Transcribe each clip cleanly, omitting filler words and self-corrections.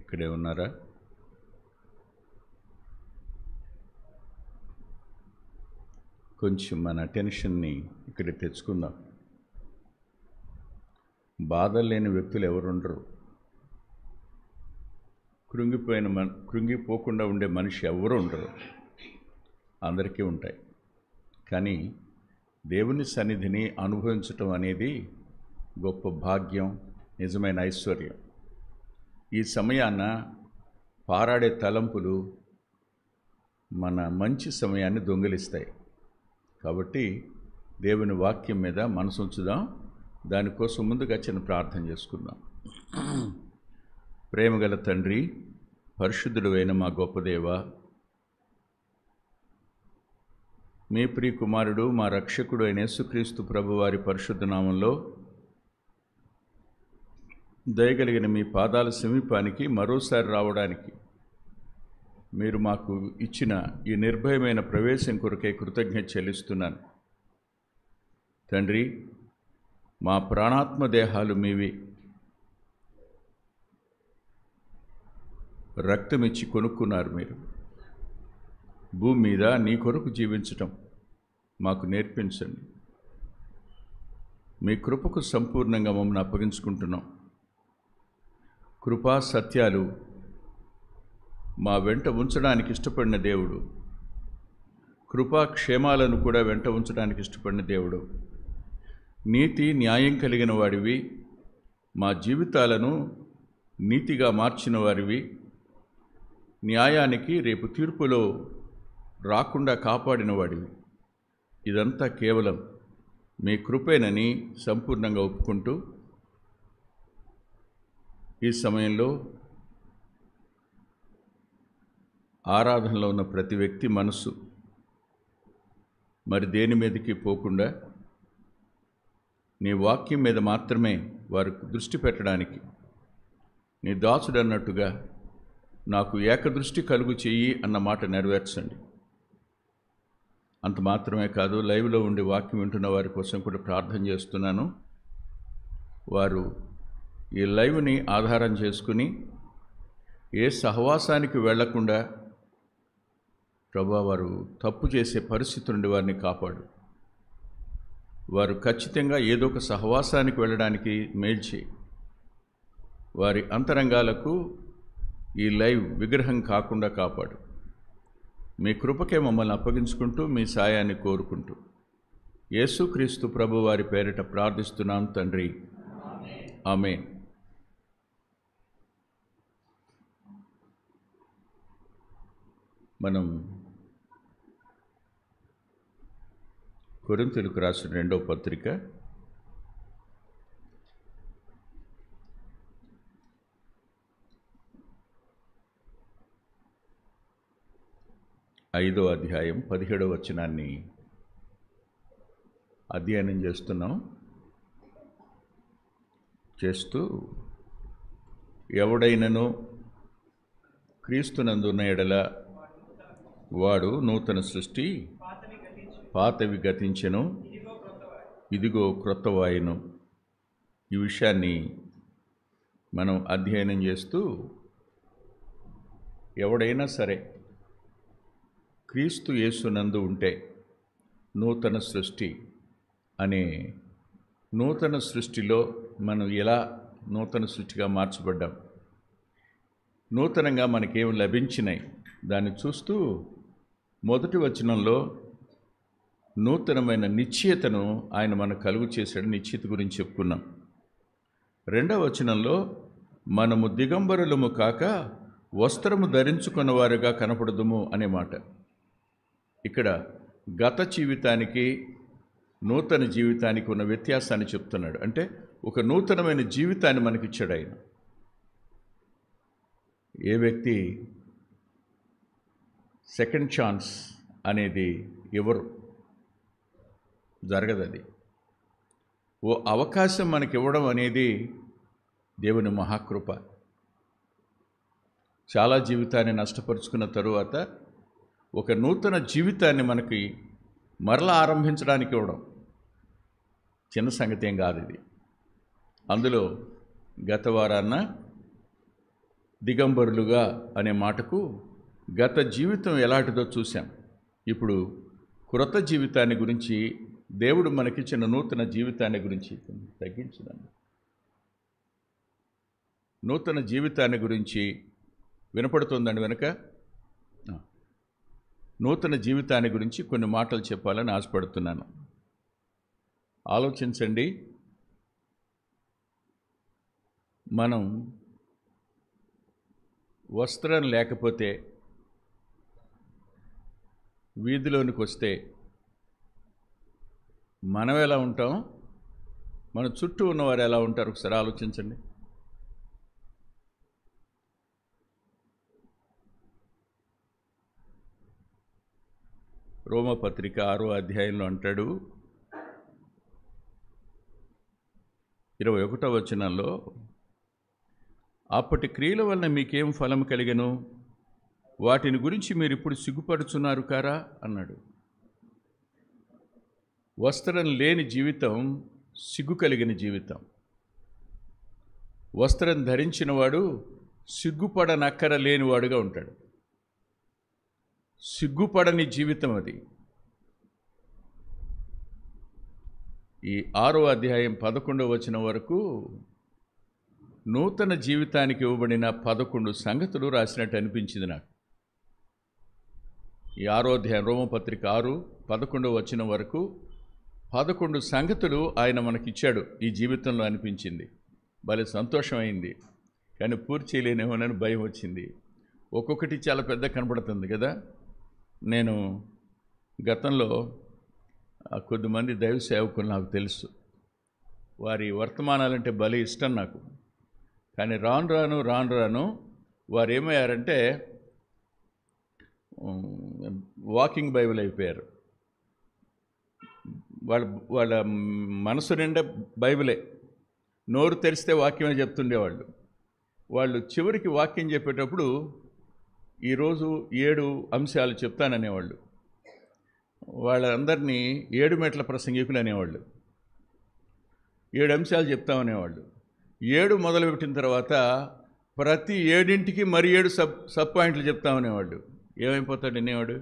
ఇక్కడే ఉన్నారా? కొంచెం మన అటెన్షన్ని ఇక్కడ తెచ్చుకుందాం. బాధలు లేని వ్యక్తులు ఎవరుండరు. కృంగిపోకుండా ఉండే మనిషి ఎవరు ఉండరు. అందరికీ ఉంటాయి. కానీ దేవుని సన్నిధిని అనుభవించటం అనేది గొప్ప భాగ్యం, నిజమైన ఐశ్వర్యం. ఈ సమయాన పారాడే తలంపులు మన మంచి సమయాన్ని దొంగిలిస్తాయి. కాబట్టి దేవుని వాక్యం మీద మనసు ఉంచుదాం. దానికోసం ముందుగా చిన్న ప్రార్థన చేసుకుందాం. ప్రేమగల తండ్రి, పరిశుద్ధుడు అయిన మా గొప్ప దేవ, మీ ప్రియ కుమారుడు మా రక్షకుడు అయిన యేసుక్రీస్తు ప్రభువారి పరిశుద్ధ నామంలో దయగలిగిన మీ పాదాల సమీపానికి మరోసారి రావడానికి మీరు మాకు ఇచ్చిన ఈ నిర్భయమైన ప్రవేశం కొరకే కృతజ్ఞత చెల్లిస్తున్నాను. తండ్రి, మా ప్రాణాత్మ దేహాలు మీవి. రక్తమిచ్చి కొనుక్కున్నారు మీరు. భూమి మీద నీ కొరకు జీవించటం మాకు నేర్పించండి. మీ కృపకు సంపూర్ణంగా మమ్మల్ని అప్పగించుకుంటున్నాం. కృపా సత్యాలు మా వెంట ఉంచడానికి ఇష్టపడిన దేవుడు, కృపా క్షేమాలను కూడా వెంట ఉంచడానికి ఇష్టపడిన దేవుడు, నీతి న్యాయం కలిగిన వాడివి, మా జీవితాలను నీతిగా మార్చిన వారివి, న్యాయానికి రేపు తీర్పులో రాకుండా కాపాడిన వాడివి. ఇదంతా కేవలం మీ కృపేనని సంపూర్ణంగా ఒప్పుకుంటూ ఈ సమయంలో ఆరాధనలో ఉన్న ప్రతి వ్యక్తి మనసు మరి దేని మీదకి పోకుండా నీ వాక్యం మీద మాత్రమే వారు దృష్టి పెట్టడానికి నీ దాసుడు అన్నట్టుగా నాకు ఏకదృష్టి కలుగు చెయ్యి అన్న మాట నెరవేర్చండి. అంత మాత్రమే కాదు, లైవ్లో ఉండి వాక్యం వింటున్న వారి కోసం కూడా ప్రార్థన చేస్తున్నాను. వారు ఈ లైవ్ని ఆధారం చేసుకుని ఏ సహవాసానికి వెళ్లకుండా ప్రభువా వారు తప్పు చేసే పరిస్థితి నుండి వారిని కాపాడు. వారు ఖచ్చితంగా ఏదో ఒక సహవాసానికి వెళ్ళడానికి మేలు చేయి. వారి అంతరంగాలకు ఈ లైవ్ విగ్రహం కాకుండా కాపాడు. మీ కృపకే మమ్మల్ని అప్పగించుకుంటూ మీ సాయాన్ని కోరుకుంటూ యేసుక్రీస్తు ప్రభు వారి పేరిట ప్రార్థిస్తున్నాం తండ్రి, ఆమేన్. మనం కొరింథీయులకు రాసిన 2వ పత్రిక 5వ అధ్యాయం 17వ వచనాన్ని అధ్యయనం చేస్తూ ఎవడైనను క్రీస్తునందున్న ఎడల వాడు నూతన సృష్టి, పాతవి గతించెను, ఇదిగో క్రొత్తవాయెను. ఈ విషయాన్ని మనం అధ్యయనం చేస్తూ ఎవడైనా సరే క్రీస్తు యేసునందు ఉంటే నూతన సృష్టి అనే నూతన సృష్టిలో మనం ఎలా నూతన సృష్టిగా మార్చబడ్డాం, నూతనంగా మనకేం లభించినాయి దాన్ని చూస్తూ మొదటి వచనంలో నూతనమైన నిశ్చయతను ఆయన మనకు కలుగు చేశాడు. నిశ్చయత గురించి చెప్పుకున్నాం. 2వ వచనంలో మనము దిగంబరులము కాక వస్త్రము ధరించుకున్న వారుగా కనపడదుము అనే మాట. ఇక్కడ గత జీవితానికి నూతన జీవితానికి ఉన్న వ్యత్యాసాన్ని చెప్తున్నాడు. అంటే ఒక నూతనమైన జీవితాన్ని మనకిచ్చాడు ఆయన. ఏ వ్యక్తి సెకండ్ ఛాన్స్ అనేది ఎవరు జరగదు. అది ఓ అవకాశం మనకి ఇవ్వడం అనేది దేవుని మహాకృప. చాలా జీవితాన్ని నష్టపరుచుకున్న తరువాత ఒక నూతన జీవితాన్ని మనకి మరలా ఆరంభించడానికి ఇవ్వడం చిన్న సంగతి ఏం కాదు ఇది. అందులో గత వారాన్న దిగంబరులుగా అనే మాటకు గత జీవితం ఎలాంటిదో చూశాం. ఇప్పుడు క్రొత్త జీవితాన్ని గురించి, దేవుడు మనకిచ్చిన నూతన జీవితాన్ని గురించి తగ్గించుదాన్ని, నూతన జీవితాన్ని గురించి వినపడుతుందండి వెనుక. నూతన జీవితాన్ని గురించి కొన్ని మాటలు చెప్పాలని ఆశపడుతున్నాను. ఆలోచించండి. మనం వస్త్రం లేకపోతే వీధిలోనికి వస్తే మనం ఎలా ఉంటాం, మన చుట్టూ ఉన్నవారు ఎలా ఉంటారు ఒకసారి ఆలోచించండి. రోమపత్రిక 6వ అధ్యాయంలో అంటాడు, 21వ వచనంలో, అప్పటి క్రియల వలన మీకేం ఫలం కలిగెను, వాటిని గురించి మీరు ఇప్పుడు సిగ్గుపడుచున్నారు కారా అన్నాడు. వస్త్రం లేని జీవితం సిగ్గు కలిగిన జీవితం. వస్త్రం ధరించినవాడు సిగ్గుపడనక్కర లేనివాడుగా ఉంటాడు. సిగ్గుపడని జీవితం అది. ఈ 6వ అధ్యాయం 11వ వచనం వరకు నూతన జీవితానికి ఇవ్వబడిన 11 సంగతులు రాసినట్టు అనిపించింది నాకు. ఈ 6వ అధ్యాయం రోమపత్రిక 6:11వ వచనం వరకు 11 సంగతులు ఆయన మనకిచ్చాడు ఈ జీవితంలో అనిపించింది. భలే సంతోషమైంది, కానీ పూర్తి చేయలేనేమోనని భయం వచ్చింది. ఒక్కొక్కటి చాలా పెద్ద కనపడుతుంది కదా. నేను గతంలో కొద్దిమంది దైవ సేవకులు నాకు తెలుసు, వారి వర్తమానాలంటే భలే ఇష్టం నాకు. కానీ రాను రాను వారు ఏమయ్యారంటే వాకింగ్ బైబిల్ అయిపోయారు. వాళ్ళ మనసు నిండా బైబిలే, నోరు తెరిస్తే వాక్యమే చెప్తుండేవాళ్ళు. వాళ్ళు చివరికి వాక్యం చెప్పేటప్పుడు ఈరోజు 7 అంశాలు చెప్తాననేవాళ్ళు. వాళ్ళందరినీ 7 మెట్ల ప్రసంగికులు అనేవాళ్ళు. 7 అంశాలు చెప్తామనేవాళ్ళు. 7 మొదలుపెట్టిన తర్వాత ప్రతి 7ంటికి మరి 7 సబ్ పాయింట్లు చెప్తామనేవాళ్ళు. ఏమైపోతాడు అనేవాడు?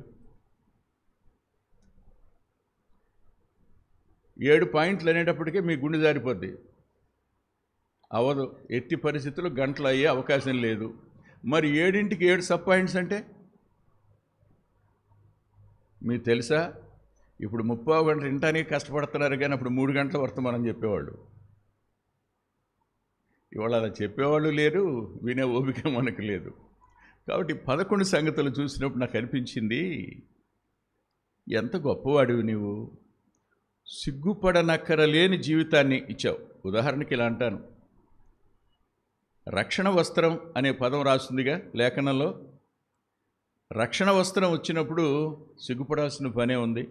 7 పాయింట్లు అనేటప్పటికే మీ గుండె జారిపోద్ది. అవదు, ఎట్టి పరిస్థితుల్లో గంటలు అయ్యే అవకాశం లేదు. మరి 7ంటికి 7 సబ్ పాయింట్స్ అంటే మీకు తెలుసా? ఇప్పుడు 30 గంటలు వినటానికి కష్టపడుతున్నారు, కానీ అప్పుడు 3 గంటల వర్తమానం చెప్పేవాళ్ళు. ఇవాళ అలా చెప్పేవాళ్ళు లేరు, వినే ఓపిక మనకు లేదు. కాబట్టి 11 సంగతులు చూసినప్పుడు నాకు అనిపించింది, ఎంత గొప్పవాడివి నీవు, సిగ్గుపడనక్కరలేని జీవితాన్ని ఇచ్చావు. ఉదాహరణకి ఇలా అంటాను, రక్షణ వస్త్రం అనే పదం రాస్తుందిగా లేఖనంలో. రక్షణ వస్త్రం వచ్చినప్పుడు సిగ్గుపడాల్సిన పనే ఉంది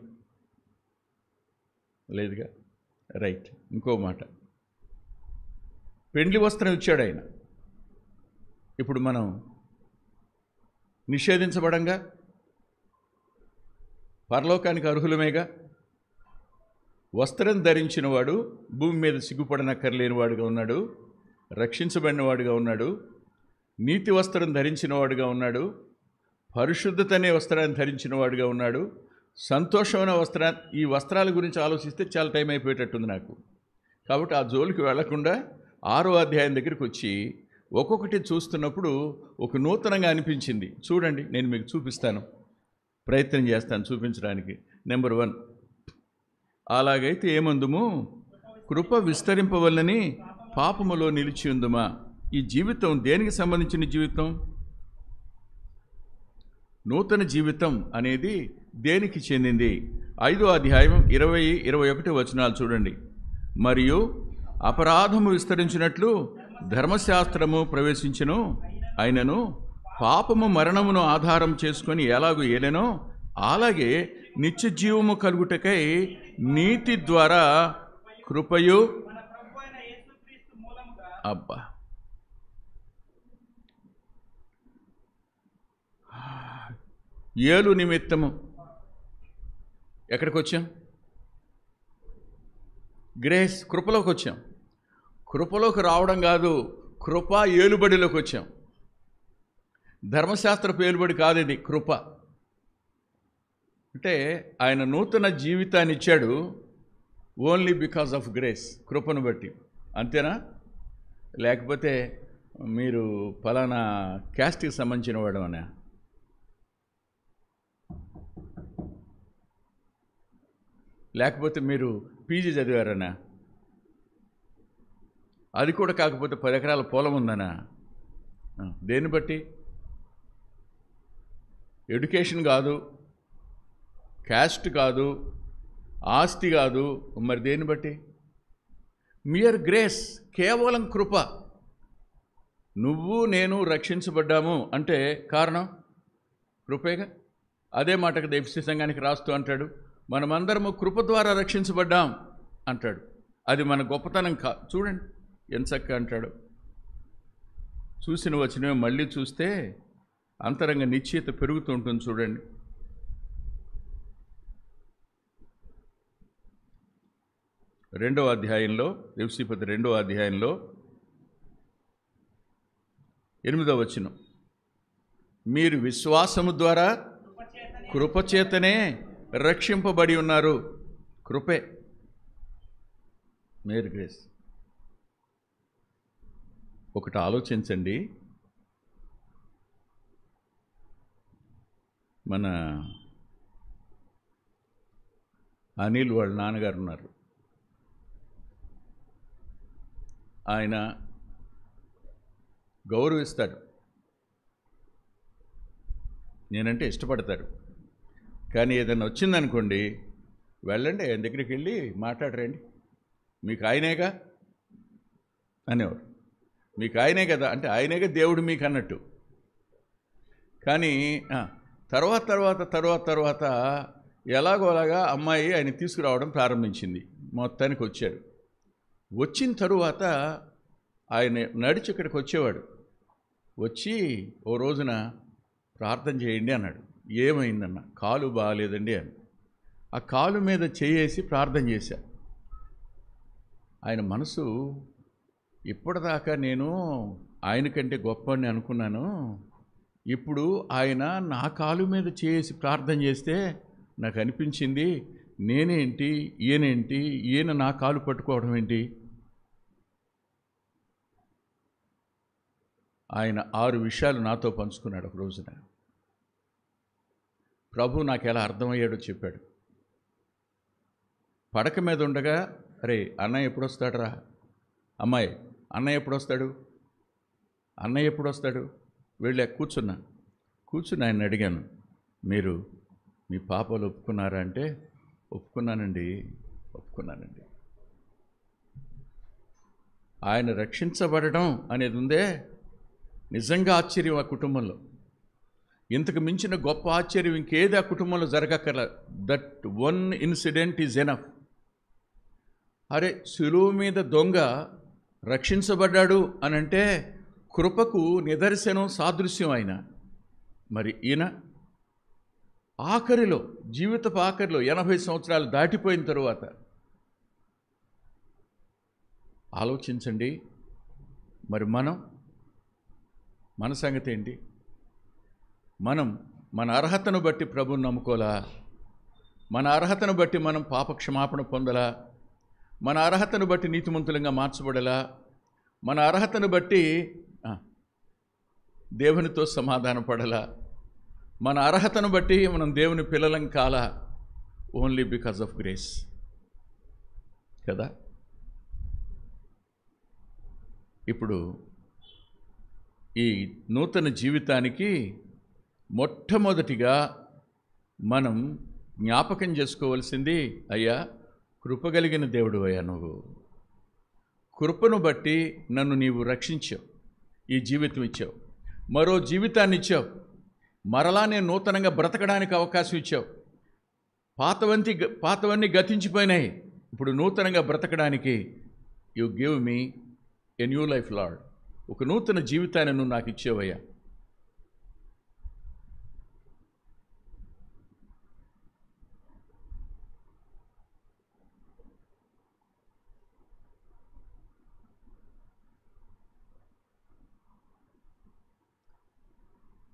లేదుగా. రైట్. ఇంకో మాట, పెండ్లి వస్త్రం ఇచ్చాడు ఆయన. ఇప్పుడు మనం నిషేధించబడంగా, పరలోకానికి అర్హులమేగా. వస్త్రం ధరించిన వాడు భూమి మీద సిగ్గుపడనక్కర్లేని వాడుగా ఉన్నాడు, రక్షించబడినవాడుగా ఉన్నాడు, నీతి వస్త్రం ధరించిన వాడుగా ఉన్నాడు, పరిశుద్ధత అనే వస్త్రాన్ని ధరించిన వాడుగా ఉన్నాడు, సంతోషమైన ఈ వస్త్రాల గురించి ఆలోచిస్తే చాలా టైం అయిపోయేటట్టుంది నాకు. కాబట్టి ఆ జోలికి వెళ్లకుండా 6వ అధ్యాయం దగ్గరికి వచ్చి ఒక్కొక్కటి చూస్తున్నప్పుడు ఒక నూతనంగా అనిపించింది. చూడండి, నేను మీకు చూపిస్తాను, ప్రయత్నం చేస్తాను చూపించడానికి. నెంబర్ 1, అలాగైతే ఏమందుము, కృప విస్తరింపవల్లని పాపములో నిలిచి ఉందుమా. ఈ జీవితం దేనికి సంబంధించిన జీవితం? నూతన జీవితం అనేది దేనికి చెందింది? 5వ అధ్యాయం 20-21 వచనాలు చూడండి. మరియు అపరాధము విస్తరించినట్లు ధర్మశాస్త్రము ప్రవేశించెను, అయినను పాపము మరణమును ఆధారం చేసుకొని ఎలాగూ ఏలెనో అలాగే నిత్య జీవము కలుగుటకై నీతి ద్వారా కృపయు, అబ్బా, ఏలు నిమిత్తము ఎక్కడికి వచ్చాం? గ్రేస్, కృపలోకి వచ్చాం. కృపలోకి రావడం కాదు, కృప ఏలుబడిలోకి వచ్చాం. ధర్మశాస్త్ర పేలుబడి కాదు, ఇది కృప. అంటే ఆయన నూతన జీవితాన్ని ఇచ్చాడు ఓన్లీ బికాజ్ ఆఫ్ గ్రేస్, కృపను బట్టి. అంతేనా? లేకపోతే మీరు ఫలానా క్యాస్ట్కి సంబంధించిన వాడమనా? లేకపోతే మీరు పీజీ చదివారనా? అది కూడా కాకపోతే 10 ఎకరాల పొలం ఉందనా? దేన్ని బట్టి? ఎడ్యుకేషన్ కాదు, క్యాస్ట్ కాదు, ఆస్తి కాదు, మరి దేన్ని బట్టి? మియర్ గ్రేస్, కేవలం కృప. నువ్వు నేను రక్షించబడ్డాము అంటే కారణం కృపేగా. అదే మాటకు ఎఫెసీ సంఘానికి రాస్తూ అంటాడు, మనమందరము కృప ద్వారా రక్షించబడ్డాం అంటాడు. అది మన గొప్పతనం చూడండి ఎంచక్క అంటాడు. చూసిన వచనమే మళ్ళీ చూస్తే అంతరంగ నిశ్చయత పెరుగుతూ ఉంటుంది. చూడండి, రెండవ అధ్యాయంలో, ఎఫెసీపత్రిక 2వ అధ్యాయంలో 8వ వచనం, మీరు విశ్వాసము ద్వారా కృపచేతనే రక్షింపబడి ఉన్నారు. కృపే, మేర్ గ్రేస్. ఒకటి ఆలోచించండి, మన అనిల్ వాళ్ళ నాన్నగారు ఉన్నారు. ఆయన గౌరవిస్తాడు, నేనంటే ఇష్టపడతాడు. కానీ ఏదైనా వచ్చిందనుకోండి, వెళ్ళండి ఆయన దగ్గరికి వెళ్ళి మాట్లాడరండి, మీకు ఆయనేగా అనేవారు. మీకు ఆయనే కదా అంటే ఆయనేగా దేవుడు మీకు అన్నట్టు. కానీ తర్వాత ఎలాగోలాగా అమ్మాయి ఆయన తీసుకురావడం ప్రారంభించింది. మొత్తానికి వచ్చాడు. వచ్చిన తరువాత ఆయన నడిచి ఇక్కడికి వచ్చేవాడు. వచ్చి ఓ రోజున ప్రార్థన చేయండి అన్నాడు. ఏమైందన్న? కాలు బాగాలేదండి అని. ఆ కాలు మీద చేయేసి ప్రార్థన చేశా. ఆయన మనసు, ఇప్పటిదాకా నేను ఆయనకంటే గొప్పని అనుకున్నాను, ఇప్పుడు ఆయన నా కాలు మీద చేసి ప్రార్థన చేస్తే నాకు అనిపించింది, నేనేంటి ఈయనేంటి, ఈయన నా కాలు పట్టుకోవడం ఏంటి? ఆయన 6 విషయాలు నాతో పంచుకున్నాడు ఒక రోజున. ప్రభు నాకు ఎలా అర్థమయ్యాడో చెప్పాడు. పడక మీద ఉండగా, అరే అన్నయ్య ఎప్పుడు వస్తాడు రా, అమ్మాయి అన్నయ్య ఎప్పుడు వస్తాడు, అన్నయ్య ఎప్పుడు వస్తాడు, వెళ్ళి కూర్చుని ఆయన అడిగాను, మీరు మీ పాపలు ఒప్పుకున్నారా అంటే, ఒప్పుకున్నానండి. ఆయన రక్షించబడడం అనేది ఉందే, నిజంగా ఆశ్చర్యం ఆ కుటుంబంలో. ఇంతకు మించిన గొప్ప ఆశ్చర్యం ఇంకేది ఆ కుటుంబంలో జరగక్కర్ల. That one incident is enough. అరే శిలువ మీద దొంగ రక్షించబడ్డాడు అని అంటే కృపకు నిదర్శనం, సాదృశ్యం ఆయన. మరి ఈయన ఆఖరిలో, జీవితపు ఆఖరిలో 80 సంవత్సరాలు దాటిపోయిన తరువాత ఆలోచించండి, మరి మన సంగతి ఏంటి? మనం మన అర్హతను బట్టి ప్రభువుని నమ్ముకోలా? మన అర్హతను బట్టి మనం పాప క్షమాపణ పొందలా? మన అర్హతను బట్టి నీతిమంతులంగా మార్చబడలా? మన అర్హతను బట్టి దేవునితో సమాధాన పడలా? మన అర్హతను బట్టి మనం దేవుని పిల్లలం కాలా? ఓన్లీ బికాజ్ ఆఫ్ గ్రేస్ కదా. ఇప్పుడు ఈ నూతన జీవితానికి మొట్టమొదటిగా మనం జ్ఞాపకం చేసుకోవాల్సింది, అయ్యా కృపగలిగిన దేవుడు అయ్యా, నువ్వు కృపను బట్టి నన్ను నీవు రక్షించావు, ఈ జీవితం ఇచ్చావు, మరో జీవితాన్ని ఇచ్చావు, మరలా నేను నూతనంగా బ్రతకడానికి అవకాశం ఇచ్చావు. పాతవన్నీ గతించిపోయినాయి, ఇప్పుడు నూతనంగా బ్రతకడానికి you give me a new life lord. ఒక నూతన జీవితాన్ని నువ్వు నాకు ఇచ్చేవయ్యా.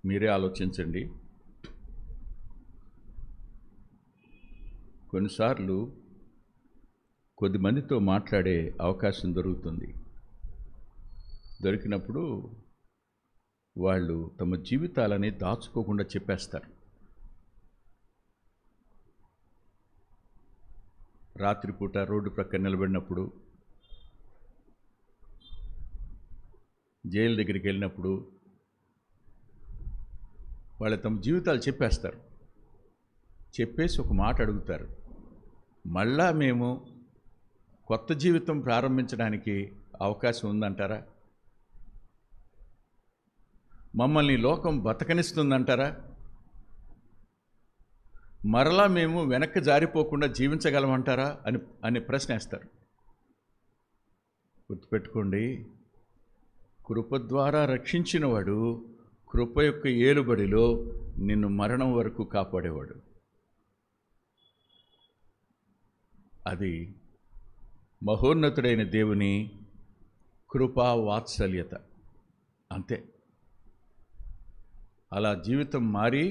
మీరే ఆలోచించండి. కొన్నిసార్లు కొద్దిమందితో మాట్లాడే అవకాశం దొరుకుతుంది. దొరికినప్పుడు వాళ్ళు తమ జీవితాలని దాచుకోకుండా చెప్పేస్తారు. రాత్రిపూట రోడ్డు ప్రక్కన నిలబడినప్పుడు, జైలు దగ్గరికి వెళ్ళినప్పుడు వాళ్ళు తమ జీవితాలు చెప్పేస్తారు. చెప్పేసి ఒక మాట అడుగుతారు, మళ్ళా మేము కొత్త జీవితం ప్రారంభించడానికి అవకాశం ఉందంటారా? మమ్మల్ని లోకం బతకనిస్తుందంటారా? మరలా మేము వెనక్కి జారిపోకుండా జీవించగలమంటారా అని ప్రశ్న వేస్తారు. గుర్తుపెట్టుకోండి, కృప ద్వారా రక్షించినవాడు కృప యొక్క ఏలుబడిలో నిన్ను మరణం వరకు కాపాడేవాడు. అది మహోన్నతుడైన దేవుని కృపా వాత్సల్యత, అంతే. అలా జీవితం మారి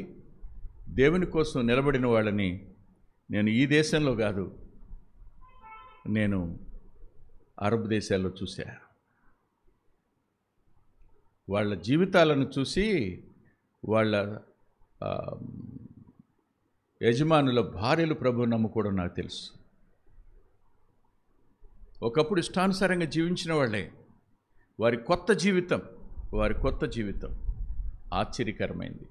దేవుని కోసం నిలబడిన వాళ్ళని నేను ఈ దేశంలో కాదు, నేను అరబ్ దేశాల్లో చూశా. వాళ్ళ జీవితాలను చూసి వాళ్ళ యజమానుల భార్యలు ప్రభువుని నమ్ముకోవడం నాకు తెలుసు. ఒకప్పుడు ఇష్టానుసారంగా జీవించిన వాళ్ళే, వారి కొత్త జీవితం ఆశ్చర్యకరమైంది.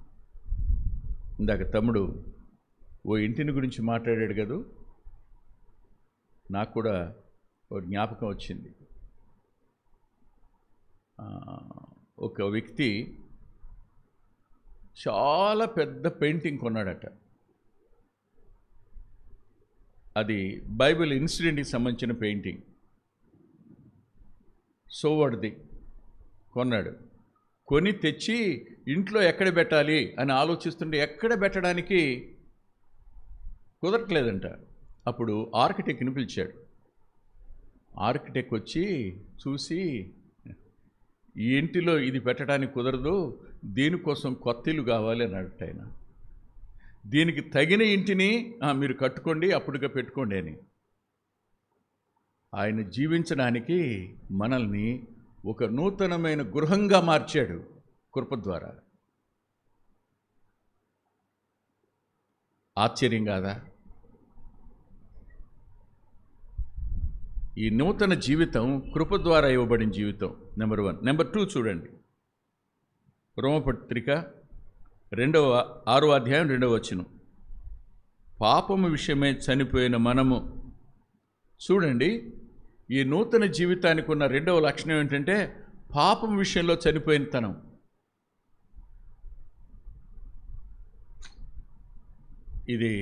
ఇందాక తమ్ముడు ఓ ఇంటిని గురించి మాట్లాడాడు కదా, నాకు కూడా ఓ జ్ఞాపకం వచ్చింది. ఒక వ్యక్తి చాలా పెద్ద పెయింటింగ్ కొన్నాడట. అది బైబిల్ ఇన్సిడెంట్కి సంబంధించిన పెయింటింగ్. సోవర్డ్ది కొన్నాడు. కొని తెచ్చి ఇంట్లో ఎక్కడ పెట్టాలి అని ఆలోచిస్తుంటే ఎక్కడ పెట్టడానికి కుదరట్లేదంట. అప్పుడు ఆర్కిటెక్ట్ని పిలిచాడు. ఆర్కిటెక్ట్ వచ్చి చూసి, ఈ ఇంటిలో ఇది పెట్టడానికి కుదరదు, దీనికోసం కొత్త ఇల్లు కావాలి అన్నాడు ఆయన. దీనికి తగిన ఇంటిని మీరు కట్టుకోండి, అప్పుడుగా పెట్టుకోండి అని. ఆయన జీవించడానికి మనల్ని ఒక నూతనమైన గృహంగా మార్చాడు కృప ద్వారా. ఆశ్చర్యం కాదా? ఈ నూతన జీవితం కృప ద్వారా ఇవ్వబడిన జీవితం. నెంబర్ 1. నెంబర్ 2 చూడండి, రోమపత్రిక 6వ అధ్యాయం 2వ వచనం. పాపము విషయమై చనిపోయిన మనము, చూడండి, ఈ నూతన జీవితానికి ఉన్న 2వ లక్షణం ఏంటంటే పాపం విషయంలో చనిపోయిన తనం. ఇది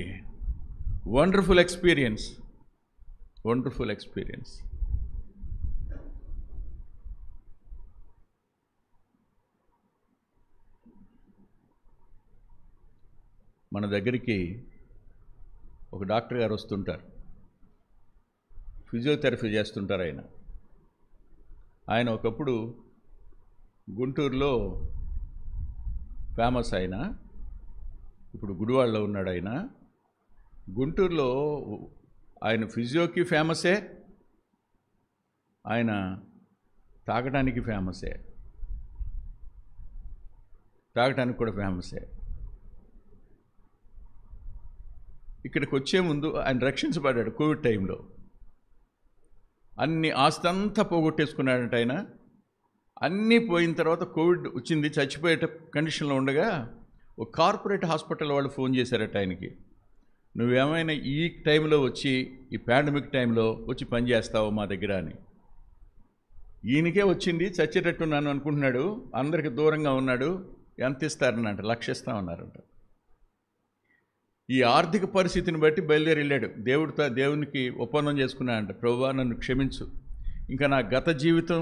వండర్ఫుల్ ఎక్స్పీరియన్స్. మన దగ్గరికి ఒక డాక్టర్ గారు వస్తుంటారు, ఫిజియోథెరపీ చేస్తుంటారు. ఆయన ఒకప్పుడు గుంటూరులో ఫేమస్. ఆయన ఇప్పుడు గుడివాడలో ఉన్నాడు. ఆయన గుంటూరులో ఆయన ఫిజియోకి ఫేమసే, ఆయన తాగడానికి ఫేమసే, తాగడానికి కూడా ఫేమసే. ఇక్కడికి వచ్చే ముందు ఆయన రక్షించబడ్డాడు కోవిడ్ టైంలో. అన్ని ఆస్తి అంతా పోగొట్టేసుకున్నాడంట ఆయన. అన్నీ పోయిన తర్వాత కోవిడ్ వచ్చింది, చచ్చిపోయే కండిషన్లో ఉండగా ఒక కార్పొరేట్ హాస్పిటల్ వాళ్ళు ఫోన్ చేశారట ఆయనకి, నువ్వేమైనా ఈ టైంలో వచ్చి, ఈ పాండమిక్ టైంలో వచ్చి పనిచేస్తావు మా దగ్గర అని. ఈయనకే వచ్చింది, చచ్చేటట్టున్నాను అనుకుంటున్నాడు, అందరికి దూరంగా ఉన్నాడు. ఎంత ఇస్తారనంట? 1,00,000 ఇస్తామన్నారంట. ఈ ఆర్థిక పరిస్థితిని బట్టి బయలుదేరి వెళ్ళాడు. దేవునికి ఒప్పందం చేసుకున్నాడంట, ప్రభువా నన్ను క్షమించు, ఇంకా నా గత జీవితం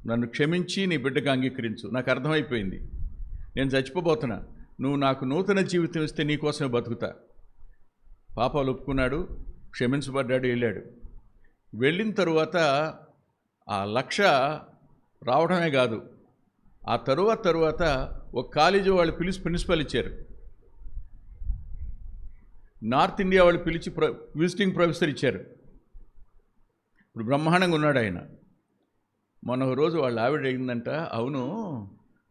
నన్ను క్షమించి నీ బిడ్డకు అంగీకరించు, నాకు అర్థమైపోయింది, నేను చచ్చిపోబోతున్నా, నువ్వు నాకు నూతన జీవితం ఇస్తే నీకోసమే బతుకుతా. పాపాలు ఒప్పుకున్నాడు, క్షమించబడ్డాడు, వెళ్ళాడు. వెళ్ళిన తరువాత ఆ 1,00,000 రావడమే కాదు, ఆ తరువాత ఒక కాలేజీ వాళ్ళు పిలిచి ప్రిన్సిపల్ ఇచ్చారు, నార్త్ ఇండియా వాళ్ళు పిలిచి విజిటింగ్ ప్రొఫెసర్ ఇచ్చారు. ఇప్పుడు బ్రహ్మాండంగా ఉన్నాడు ఆయన. మొన్న ఒక రోజు వాళ్ళ ఆవిడ అయిందంట, అవును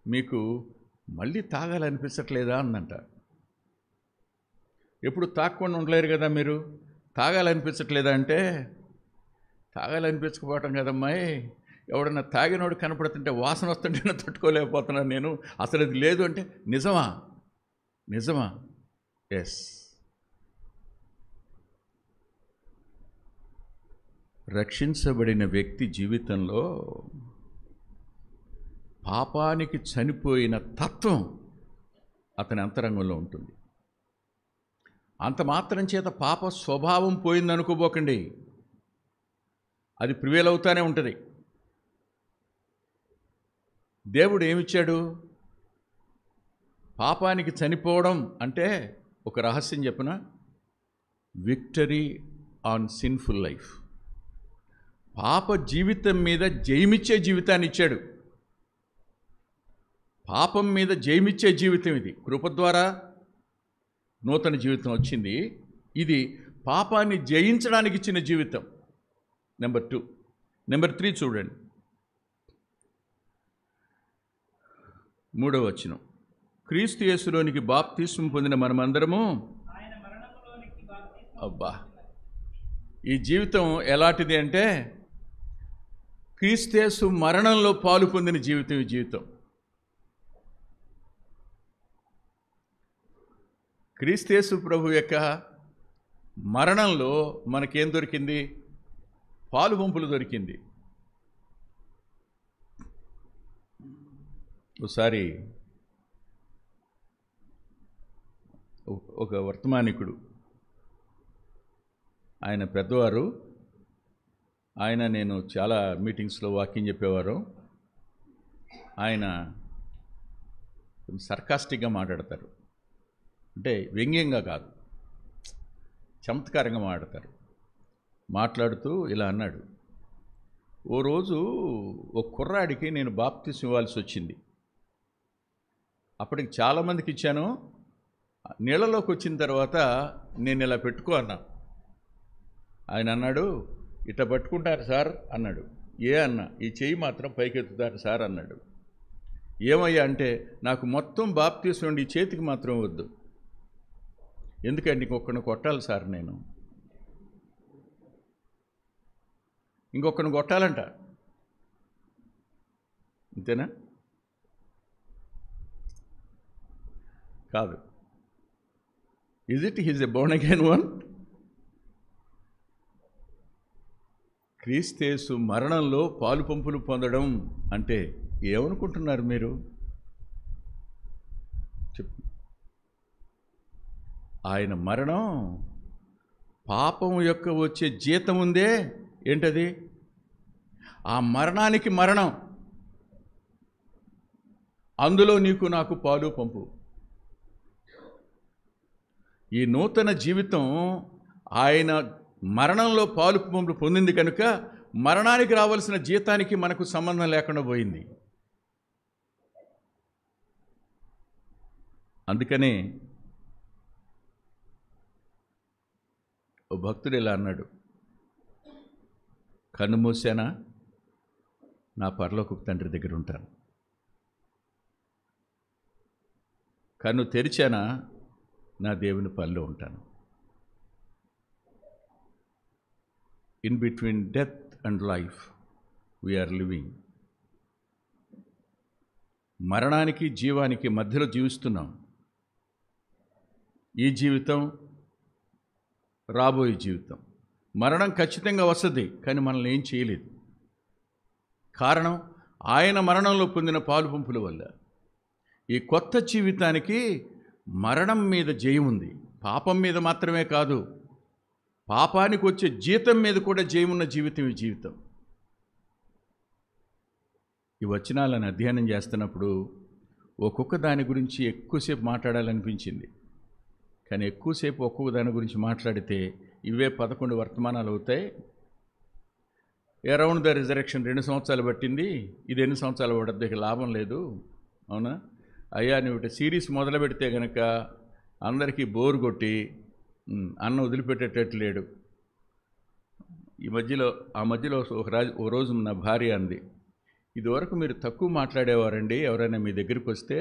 మీకు మళ్ళీ తాగాలనిపించట్లేదా అందంట. ఎప్పుడు తాగకుండా ఉండలేరు కదా మీరు, తాగాలనిపించట్లేదా అంటే, తాగాలనిపించకపోవటం కదమ్మాయి, ఎవడన్నా తాగినోడు కనపడుతుంటే వాసన వస్తుంటేనే తట్టుకోలేకపోతున్నాను నేను, అసలు అది లేదు అంటే, నిజమా నిజమా? ఎస్. రక్షించబడిన వ్యక్తి జీవితంలో పాపానికి చనిపోయిన తత్వం అతని అంతరంగంలో ఉంటుంది. అంత మాత్రం చేత పాప స్వభావం పోయిందనుకోబోకండి, అది ప్రివేల్ అవుతానే ఉంటుంది. దేవుడు ఏమిచ్చాడు? పాపానికి చనిపోవడం అంటే ఒక రహస్యం చెప్పిన, విక్టరీ ఆన్ సిన్ఫుల్ లైఫ్. పాప జీవితం మీద జయమిచ్చే జీవితాన్ని ఇచ్చాడు. పాపం మీద జయమిచ్చే జీవితం ఇది. కృప ద్వారా నూతన జీవితం వచ్చింది. ఇది పాపాన్ని జయించడానికి ఇచ్చిన జీవితం. నెంబర్ 2. నెంబర్ 3 చూడండి, 3వ వచనం. క్రీస్తు యేసులోనికి బాప్తిస్మం పొందిన మనమందరము, అబ్బా, ఈ జీవితం ఎలాంటిది అంటే క్రీస్తు యేసు మరణంలో పాలు పొందిన జీవితం ఈ జీవితం. క్రీస్తు యేసు ప్రభు యొక్క మరణంలో మనకేం దొరికింది? పాలు పంపులు దొరికింది. ఒకసారి ఒక వర్తమానికుడు, ఆయన పెద్దవారు, ఆయన నేను చాలా మీటింగ్స్లో వాక్యం చెప్పేవారు. ఆయన సర్కాస్టిక్గా మాట్లాడతారు, అంటే వ్యంగ్యంగా కాదు, చమత్కారంగా మాట్లాడతారు. మాట్లాడుతూ ఇలా అన్నాడు, ఓ రోజు ఒక కుర్రాడికి నేను బాప్తిస్మం ఇవ్వాల్సి వచ్చింది. అప్పటికి చాలామందికి ఇచ్చాను. నీళ్ళలోకి వచ్చిన తర్వాత నేను ఇలా పెట్టుకో అన్నా. ఆయన అన్నాడు, ఇట్లా పట్టుకుంటారు సార్ అన్నాడు. ఏ అన్నా, ఈ చెయ్యి మాత్రం పైకెత్తుతారు సార్ అన్నాడు. ఏమయ్యా అంటే, నాకు మొత్తం బాప్తిస్మం ఈ చేతికి మాత్రం వద్దు, ఎందుకంటే ఇంకొకరిని కొట్టాలి సార్, నేను ఇంకొకరిని కొట్టాలంట. అంతేనా? కాదు. Is it he's a born again one? క్రీస్తు యేసు మరణంలో పాలు పంపులు పొందడం అంటే ఏమనుకుంటున్నారు మీరు? చెప్పు. ఆయన మరణం, పాపం యొక్క వచ్చే జీతం ఉందే, ఏంటది? ఆ మరణానికి మరణం, అందులో నీకు నాకు పాలు పంపు. ఈ నూతన జీవితం ఆయన మరణంలో పాలు పంపులు పొందింది కనుక మరణానికి రావాల్సిన జీతానికి మనకు సంబంధం లేకుండా పోయింది. అందుకనే ఓ భక్తుడు ఇలా అన్నాడు, కన్ను మూసానా నా పరలోకపు తండ్రి దగ్గర ఉంటాను, కన్ను తెరిచానా నా దేవుని పనిలో ఉంటాను. In between death and life we are living. మరణానికి జీవానికి మధ్యలో జీవిస్తున్నాం. ఈ జీవితం, రాబోయే జీవితం. మరణం ఖచ్చితంగా వస్తుంది, కానీ మనల్ని ఏం చేయలేదు. కారణం ఆయన మరణంలో పొందిన పాలు పంపుల వల్ల. ఈ కొత్త జీవితానికి మరణం మీద జయం ఉంది. పాపం మీద మాత్రమే కాదు, పాపానికి వచ్చే జీతం మీద కూడా జయమున్న జీవితం ఈ జీవితం. ఈ వచనాలను అధ్యయనం చేస్తున్నప్పుడు ఒక్కొక్క దాని గురించి ఎక్కువసేపు మాట్లాడాలనిపించింది. కానీ ఎక్కువసేపు ఒక్కొక్క దాని గురించి మాట్లాడితే ఇవే 11 వర్తమానాలు అవుతాయి. అరౌండ్ ద రిజరెక్షన్ 2 సంవత్సరాలు పట్టింది, ఇది ఎన్ని సంవత్సరాలు పడద్దు, ఇక లాభం లేదు, అవునా? అయ్యా నువ్వు ఇటు సిరీస్ మొదలు పెడితే కనుక అందరికీ బోరు కొట్టి అన్న వదిలిపెట్టేటట్టు లేడు. ఆ మధ్యలో ఒక రోజు నా భార్య అంది, ఇదివరకు మీరు తక్కువ మాట్లాడేవారండి, ఎవరైనా మీ దగ్గరికి వస్తే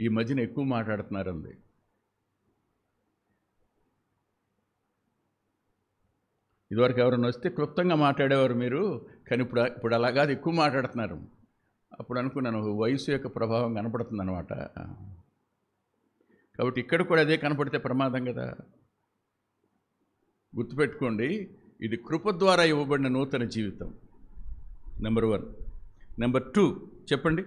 ఈ మధ్యన ఎక్కువ మాట్లాడుతున్నారంది. ఇదివరకు ఎవరైనా వస్తే క్లుప్తంగా మాట్లాడేవారు మీరు, కానీ ఇప్పుడు అలాగా ఎక్కువ మాట్లాడుతున్నారు. అప్పుడు అనుకున్నాను, వయసు యొక్క ప్రభావం కనపడుతుంది అనమాట. కాబట్టి ఇక్కడ కూడా అదే కనపడితే ప్రమాదం కదా. గుర్తుపెట్టుకోండి, ఇది కృప ద్వారా ఇవ్వబడిన నూతన జీవితం. నెంబర్ 1. నెంబర్ 2 చెప్పండి,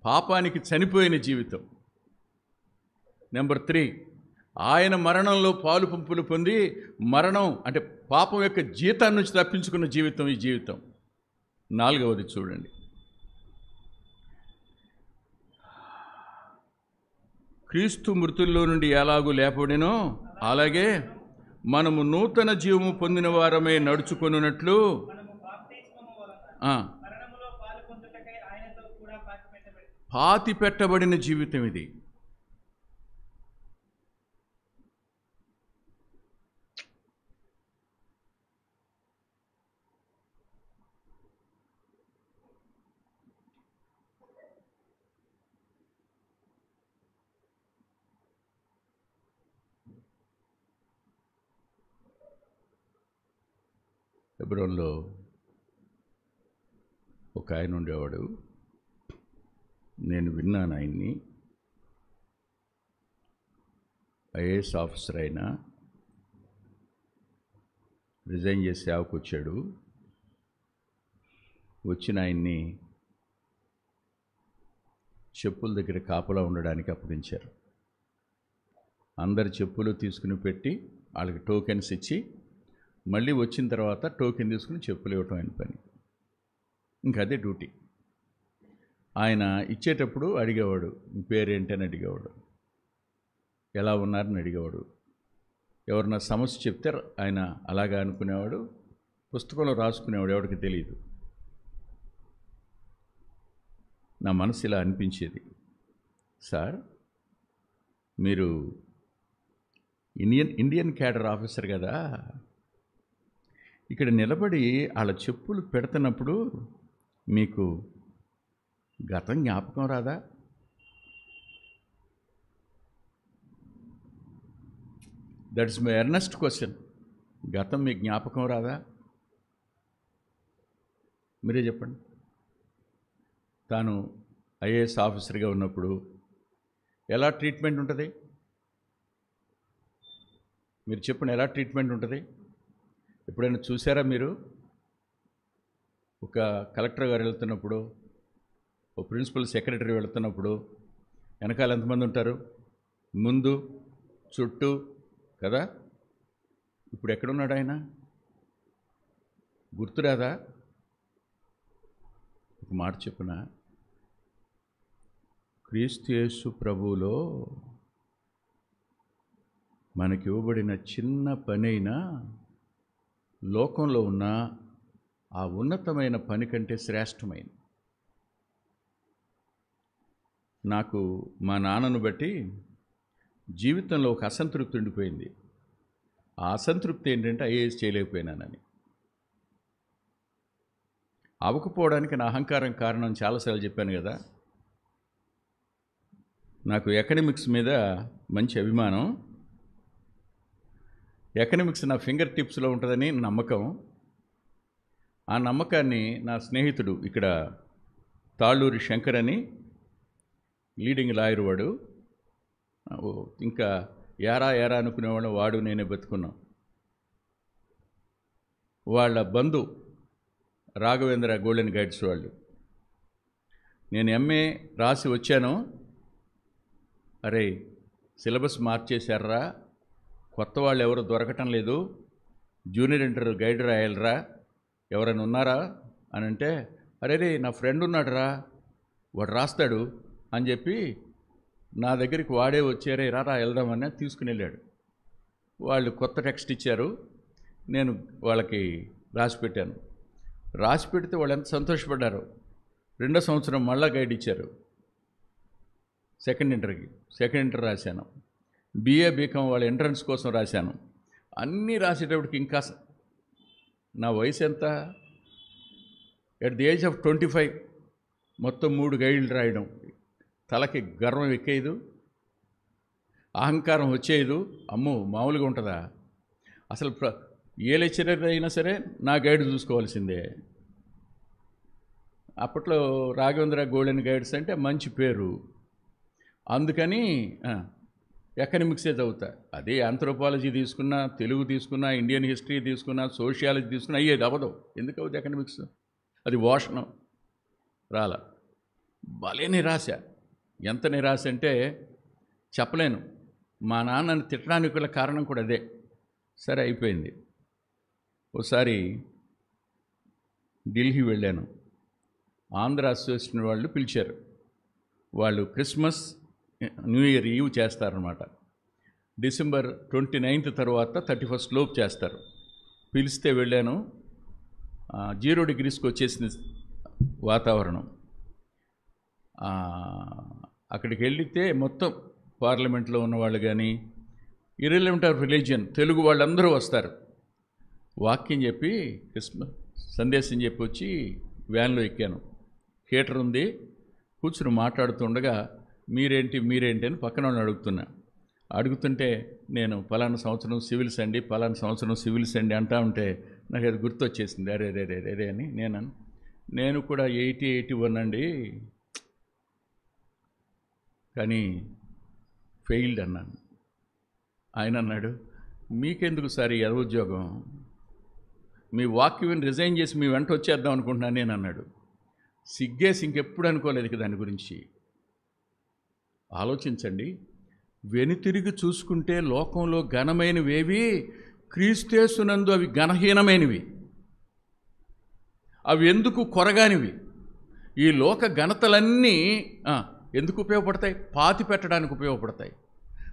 పాపానికి చనిపోయిన జీవితం. నెంబర్ 3, ఆయన మరణంలో పాలు పంపులు పొంది మరణం అంటే పాపం యొక్క జీతాన్ని నుంచి తప్పించుకున్న జీవితం ఈ జీవితం. 4వది చూడండి, క్రీస్తు మృతుల్లో నుండి ఎలాగూ లేపబడినో అలాగే మనము నూతన జీవము పొందిన వారమే నడుచుకొనున్నట్లు పాతి పెట్టబడిన జీవితం ఇది. హెబ్రోన్లో ఒక ఆయన ఉండేవాడు, నేను విన్నాను ఆయన్ని. ఐఏఎస్ ఆఫీసర్ అయినా రిజైన్ చేసి సేవకు వచ్చాడు. వచ్చిన ఆయన్ని చెప్పుల దగ్గర కాపలా ఉండడానికి అప్పగించారు. అందరి చెప్పులు తీసుకుని పెట్టి వాళ్ళకి టోకెన్స్ ఇచ్చి మళ్ళీ వచ్చిన తర్వాత టోకెన్ తీసుకుని చెప్పులు ఇవ్వటం ఆయన పని. ఇంకదే డ్యూటీ. ఆయన ఇచ్చేటప్పుడు అడిగేవాడు, మీ పేరేంటని అడిగేవాడు, ఎలా ఉన్నారని అడిగేవాడు. ఎవరన్నా సమస్య చెప్తే ఆయన అలాగా అనుకునేవాడు, పుస్తకంలో రాసుకునేవాడు, ఎవరికి తెలియదు. నా మనసు ఇలా అనిపించేది, సార్ మీరు ఇండియన్ క్యాడర్ ఆఫీసర్ కదా, ఇక్కడ నిలబడి వాళ్ళ చెప్పులు పెడుతున్నప్పుడు మీకు గతం జ్ఞాపకం రాదా? That's my earnest question. గతం మీకు జ్ఞాపకం రాదా? మీరే చెప్పండి. తాను ఐఏఎస్ ఆఫీసర్గా ఉన్నప్పుడు ఎలా ట్రీట్మెంట్ ఉంటుంది? మీరు చెప్పండి, ఎలా ట్రీట్మెంట్ ఉంటుంది? ఎప్పుడైనా చూసారా మీరు? ఒక కలెక్టర్ గారు వెళ్తున్నప్పుడు, ఒక ప్రిన్సిపల్ సెక్రటరీ వెళ్తున్నప్పుడు వెనకాల ఎంతమంది ఉంటారు? ముందు, చుట్టూ కదా. ఇప్పుడు ఎక్కడున్నాడు ఆయన? గుర్తురాదా? ఒక మాట చెప్పున, క్రీస్తు యేసు ప్రభువులో మనకి ఇవ్వబడిన చిన్న పనైనా లోకంలో ఉన్న ఆ ఉన్నతమైన పని కంటే శ్రేష్టమైనది. నాకు మా నాన్నను బట్టి జీవితంలో ఒక అసంతృప్తి ఉండిపోయింది. ఆ అసంతృప్తి ఏంటంటే ఐఏఎస్ చేయలేకపోయినానని. అవ్వకపోవడానికి నా అహంకారం కారణం చాలాసార్లు చెప్పాను కదా. నాకు ఎకనమిక్స్ మీద మంచి అభిమానం. ఎకనమిక్స్ నా ఫింగర్ టిప్స్లో ఉంటుందని నమ్మకం. ఆ నమ్మకాన్ని నా స్నేహితుడు ఇక్కడ తాళ్ళూరి శంకర్ అని లీడింగ్ లాయర్, వాడు ఇంకా ఏరా అనుకునేవాడు, వాడు నేనే బతుకున్నాం. వాళ్ళ బంధు రాఘవేంద్ర గోల్డెన్ గైడ్స్ వాళ్ళు. నేను ఎంఏ రాసి వచ్చాను. అరే సిలబస్ మార్చేశారా, కొత్త వాళ్ళు ఎవరు దొరకటం లేదు, జూనియర్ ఇంటర్ గైడ్ రాయాలరా, ఎవరైనా ఉన్నారా అని అంటే, అరే నా ఫ్రెండ్ ఉన్నాడు రా, వాడు రాస్తాడు అని చెప్పి నా దగ్గరికి వాడే వచ్చారే, రారా వెళ్దామని తీసుకుని వెళ్ళాడు. వాళ్ళు కొత్త టెక్స్ట్ ఇచ్చారు, నేను వాళ్ళకి రాసి పెట్టాను. రాసి పెడితే వాళ్ళు ఎంత సంతోషపడ్డారు. 2వ సంవత్సరం మళ్ళా గైడ్ ఇచ్చారు. సెకండ్ ఇంటర్ రాశాను. BA బీకామ్ వాళ్ళ ఎంట్రన్స్ కోసం రాశాను. అన్నీ రాసేటప్పటికి ఇంకా నా వయసు ఎంత, ఎట్ ది ఏజ్ ఆఫ్ 25 మొత్తం 3 గైడ్లు రాయడం. తలకి గర్వం ఎక్కేదు, అహంకారం వచ్చేదు. అమ్మో మామూలుగా ఉంటుందా? అసలు ఏ లెక్చరర్ అయినా సరే నా గైడ్ చూసుకోవాల్సిందే. అప్పట్లో రాఘవేంద్ర గోల్డెన్ గైడ్స్ అంటే మంచి పేరు. అందుకని ఎకనమిక్సే చదువుతా. అదే ఆంథ్రోపాలజీ తీసుకున్నా, తెలుగు తీసుకున్నా, ఇండియన్ హిస్టరీ తీసుకున్నా, సోషియాలజీ తీసుకున్నా అయ్యేది అవ్వదు. ఎందుకు అవుతుంది ఎకనమిక్స్? అది భోషణం. రాలా. భలే నిరాశ. ఎంత నిరాశ అంటే చెప్పలేను. మా నాన్నని తిట్టడానికి గల కారణం కూడా అదే. సరే అయిపోయింది. ఒకసారి ఢిల్లీ వెళ్ళాను. ఆంధ్ర అసోసియేషన్ వాళ్ళు పిలిచారు. వాళ్ళు క్రిస్మస్, న్యూ ఇయర్ ఈవ్ చేస్తారనమాట. డిసెంబర్ 29 తర్వాత 31 లోపు చేస్తారు. పిలిస్తే వెళ్ళాను. 0 డిగ్రీస్కి వచ్చేసింది వాతావరణం. అక్కడికి వెళితే మొత్తం పార్లమెంట్లో ఉన్నవాళ్ళు కానీ, ఇర్రెలెవెంట్ ఆఫ్ రిలీజియన్ తెలుగు వాళ్ళందరూ వస్తారు. వాక్యం చెప్పి క్రిస్మస్ సందేశం చెప్పి వచ్చి వ్యాన్లో ఎక్కాను. థియేటర్ ఉంది. కూర్చుని మాట్లాడుతుండగా మీరేంటి అని పక్కన వాళ్ళని అడుగుతుంటే నేను పలానా సంవత్సరం సివిల్స్ అండి అంటా ఉంటే నాకు అది గుర్తొచ్చేసింది. అరే అని నేను కూడా 81 అండి, కానీ ఫెయిల్డ్ అన్నాను. ఆయన అన్నాడు, మీకెందుకు సార్ ఈ ఉద్యోగం, మీ వాక్యం రిజైన్ చేసి మీ వెంట వచ్చేద్దాం అనుకుంటున్నాను నేను అన్నాడు. సిగ్గేసి ఇంకెప్పుడు అనుకోలేదు దాని గురించి. ఆలోచించండి. వెనుతిరిగి చూసుకుంటే లోకంలో ఘనమైనవేవి క్రీస్తేసునందు అవి ఘనహీనమైనవి. అవి ఎందుకు కొరగానివి? ఈ లోక ఘనతలన్నీ ఎందుకు ఉపయోగపడతాయి? పాతి పెట్టడానికి ఉపయోగపడతాయి.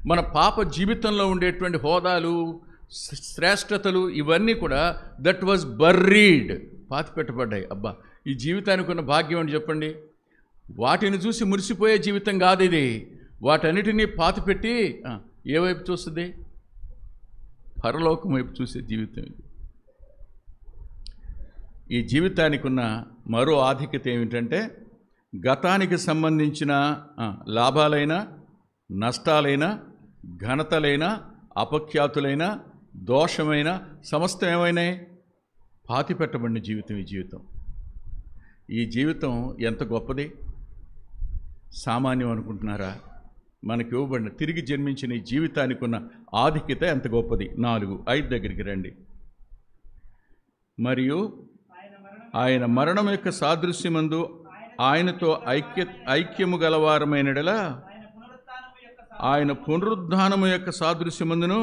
మన పాప జీవితంలో ఉండేటువంటి హోదాలు, శ్రేష్టతలు ఇవన్నీ కూడా దట్ వాజ్ బర్రీడ్, పాతి పెట్టబడ్డాయి. అబ్బా, ఈ జీవితానికి ఉన్న భాగ్యం అని చెప్పండి. వాటిని చూసి మురిసిపోయే జీవితం కాదు ఇది. వాటన్నిటినీ పాతిపెట్టి ఏ వైపు చూస్తుంది? పరలోకం వైపు చూసే జీవితం ఇది. ఈ జీవితానికి ఉన్న మరో ఆధిక్యత ఏమిటంటే, గతానికి సంబంధించిన లాభాలైన, నష్టాలైన, ఘనతలైన, అపఖ్యాతులైన, దోషమైన సమస్తం ఏమైనాయి? పాతి పెట్టబడిన జీవితం ఈ జీవితం. ఈ జీవితం ఎంత గొప్పది! సామాన్యం అనుకుంటున్నారా? మనకి ఇవ్వబడిన తిరిగి జన్మించిన ఈ జీవితానికి ఉన్న ఆధిక్యత ఎంత గొప్పది. 4-5 దగ్గరికి రండి. మరియు ఆయన మరణం యొక్క సాదృశ్యమందు ఆయనతో ఐక్యము గలవారమైనడలా ఆయన పునరుద్ధానము యొక్క సాదృశ్యమందును.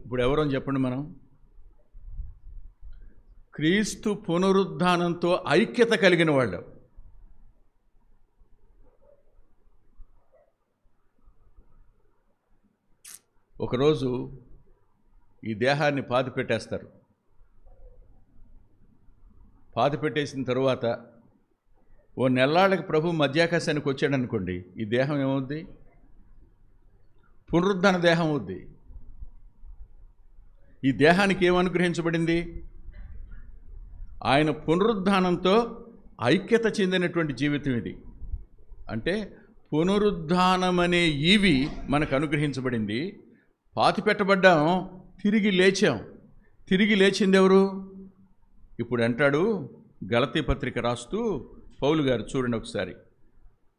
ఇప్పుడు ఎవరని చెప్పండి? మనం క్రీస్తు పునరుద్ధానంతో ఐక్యత కలిగిన వాళ్ళు. ఒకరోజు ఈ దేహాన్ని పాతి పెట్టేస్తారు. పాతి పెట్టేసిన తరువాత ఓ నెల్లాళ్ళకి ప్రభు మధ్యాకాశానికి వచ్చాడు అనుకోండి, ఈ దేహం ఏమవుద్ది? పునరుద్ధాన దేహం అవుద్ది. ఈ దేహానికి ఏమనుగ్రహించబడింది? ఆయన పునరుద్ధానంతో ఐక్యత చెందినటువంటి జీవితం ఇది. అంటే పునరుద్ధానమనే ఈవి మనకు అనుగ్రహించబడింది. పాతి పెట్టబడ్డాం, తిరిగి లేచాం. తిరిగి లేచింది ఎవరు? ఇప్పుడు అంటాడు గలతీ పత్రిక రాస్తూ పౌలు గారు, చూడండి ఒకసారి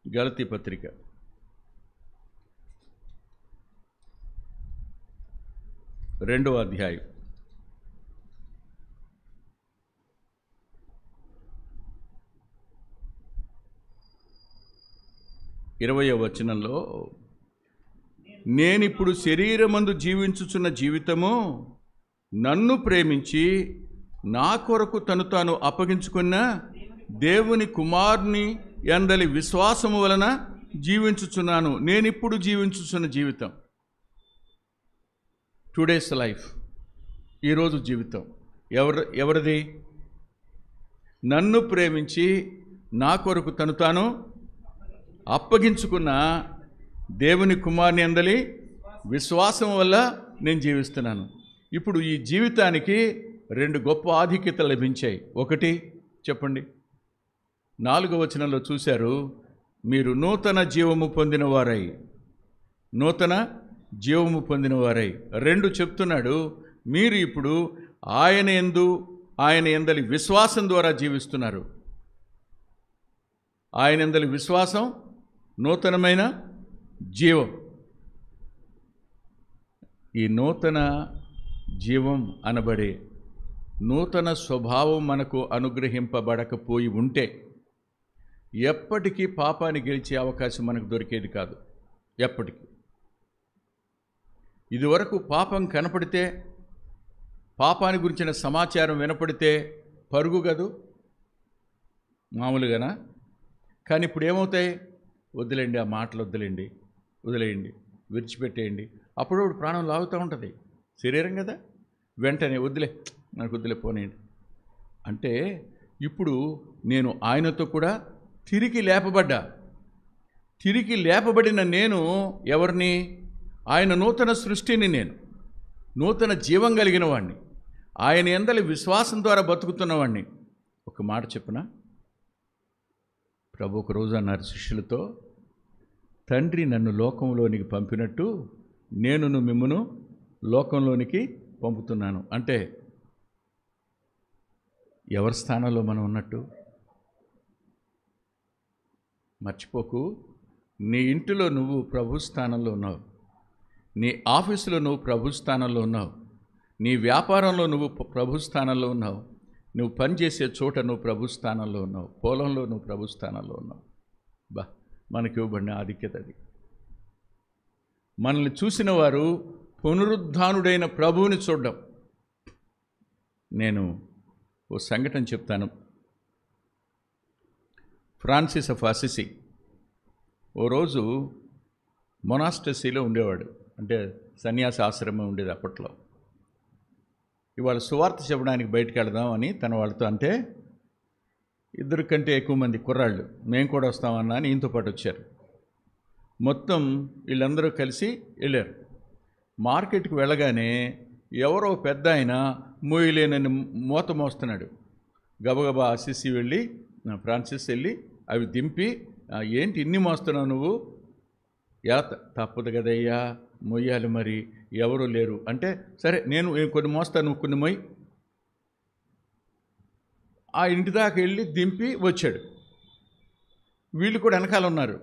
గలతీ పత్రిక 2వ అధ్యాయం 20వ వచనంలో, నేనిప్పుడు శరీరమందు జీవించుచున్న జీవితము నన్ను ప్రేమించి నా కొరకు తను తాను అప్పగించుకున్న దేవుని కుమారుని యందలి విశ్వాసము వలన జీవించుచున్నాను. నేనిప్పుడు జీవించుచున్న జీవితం, టుడేస్ లైఫ్, ఈరోజు జీవితం ఎవరిది? నన్ను ప్రేమించి నా కొరకు తను తాను అప్పగించుకున్న దేవుని కుమారుని యందలి విశ్వాసం వల్ల నేను జీవిస్తున్నాను. ఇప్పుడు ఈ జీవితానికి 2 గొప్ప ఆధిక్యతలు లభించాయి. ఒకటి చెప్పండి, 4వ వచనంలో చూశారు, మీరు నూతన జీవము పొందిన వారై, నూతన జీవము పొందిన వారై. 2 చెప్తున్నాడు, మీరు ఇప్పుడు ఆయన యందలి విశ్వాసం ద్వారా జీవిస్తున్నారు. ఆయన యందలి విశ్వాసం నూతనమైన జీవం. ఈ నూతన జీవం అనబడే నూతన స్వభావం మనకు అనుగ్రహింపబడకపోయి ఉంటే ఎప్పటికీ పాపాన్ని గెలిచే అవకాశం మనకు దొరికేది కాదు. ఎప్పటికీ. ఇదివరకు పాపం కనపడితే, పాపాన్ని గురించిన సమాచారం వినపడితే పరుగు కదూ మామూలుగానా. కానీ ఇప్పుడు ఏమవుతాయి? వదిలేండి, ఆ మాటలు వదిలేయండి, విడిచిపెట్టేయండి. అప్పుడు ప్రాణం లాగుతూ ఉంటుంది. శరీరం కదా, వెంటనే నాకు వదిలే పోనేయండి అంటే, ఇప్పుడు నేను ఆయనతో కూడా తిరిగి లేపబడిన నేను ఎవరిని? ఆయన నూతన సృష్టిని, నేను నూతన జీవం కలిగిన వాడిని, ఆయన యందలి విశ్వాసం ద్వారా బతుకుతున్నవాడిని. ఒక మాట చెప్పనా? ప్రభు ఒక రోజు అన్నారు శిష్యులతో, తండ్రి నన్ను లోకంలోనికి పంపినట్టు నేను మిమ్మును లోకంలోనికి పంపుతున్నాను. అంటే ఎవరి స్థానంలో మనం ఉన్నట్టు? మర్చిపోకు, నీ ఇంటిలో నువ్వు ప్రభు స్థానంలో ఉన్నావు, నీ ఆఫీసులో నువ్వు ప్రభు స్థానంలో ఉన్నావు, నీ వ్యాపారంలో నువ్వు ప్రభు స్థానంలో ఉన్నావు, నువ్వు పనిచేసే చోట నువ్వు ప్రభు స్థానంలో ఉన్నావు, పొలంలో నువ్వు ప్రభు స్థానంలో ఉన్నావు. మనకి ఇవ్వబడిన ఆధిక్యత అది. మనల్ని చూసిన వారు పునరుద్ధానుడైన ప్రభువుని చూడడం. నేను ఓ సంఘటన చెప్తాను. ఫ్రాన్సిస్ ఆఫ్ అసిసి ఓ రోజు మొనాస్టసీలో ఉండేవాడు. అంటే సన్యాస ఆశ్రమం ఉండేది అప్పట్లో. ఇవాళ సువార్త చెప్పడానికి బయటికి వెళదామని తన వాళ్ళతో అంటే, 2 కంటే ఎక్కువ మంది కుర్రాళ్ళు మేము కూడా వస్తామన్నా అని ఈయనతో పాటు వచ్చారు. మొత్తం వీళ్ళందరూ కలిసి వెళ్ళారు. మార్కెట్కి వెళ్ళగానే ఎవరో పెద్ద ఆయన మోయలేనని మూత మోస్తున్నాడు. గబగబా అసిసి వెళ్ళి, ఫ్రాన్సిస్ వెళ్ళి అవి దింపి, ఏంటి ఇన్ని మోస్తున్నావు నువ్వు? ఎలా? తప్పదు కదయ్యా, మొయ్యాలి, మరి ఎవరు లేరు అంటే, సరే నేను కొన్ని మోస్తాను, నువ్వు కొన్ని మొయ్యి. ఆ ఇంటి దాకా వెళ్ళి దింపి వచ్చాడు. వీళ్ళు కూడా వెనకాల ఉన్నారు.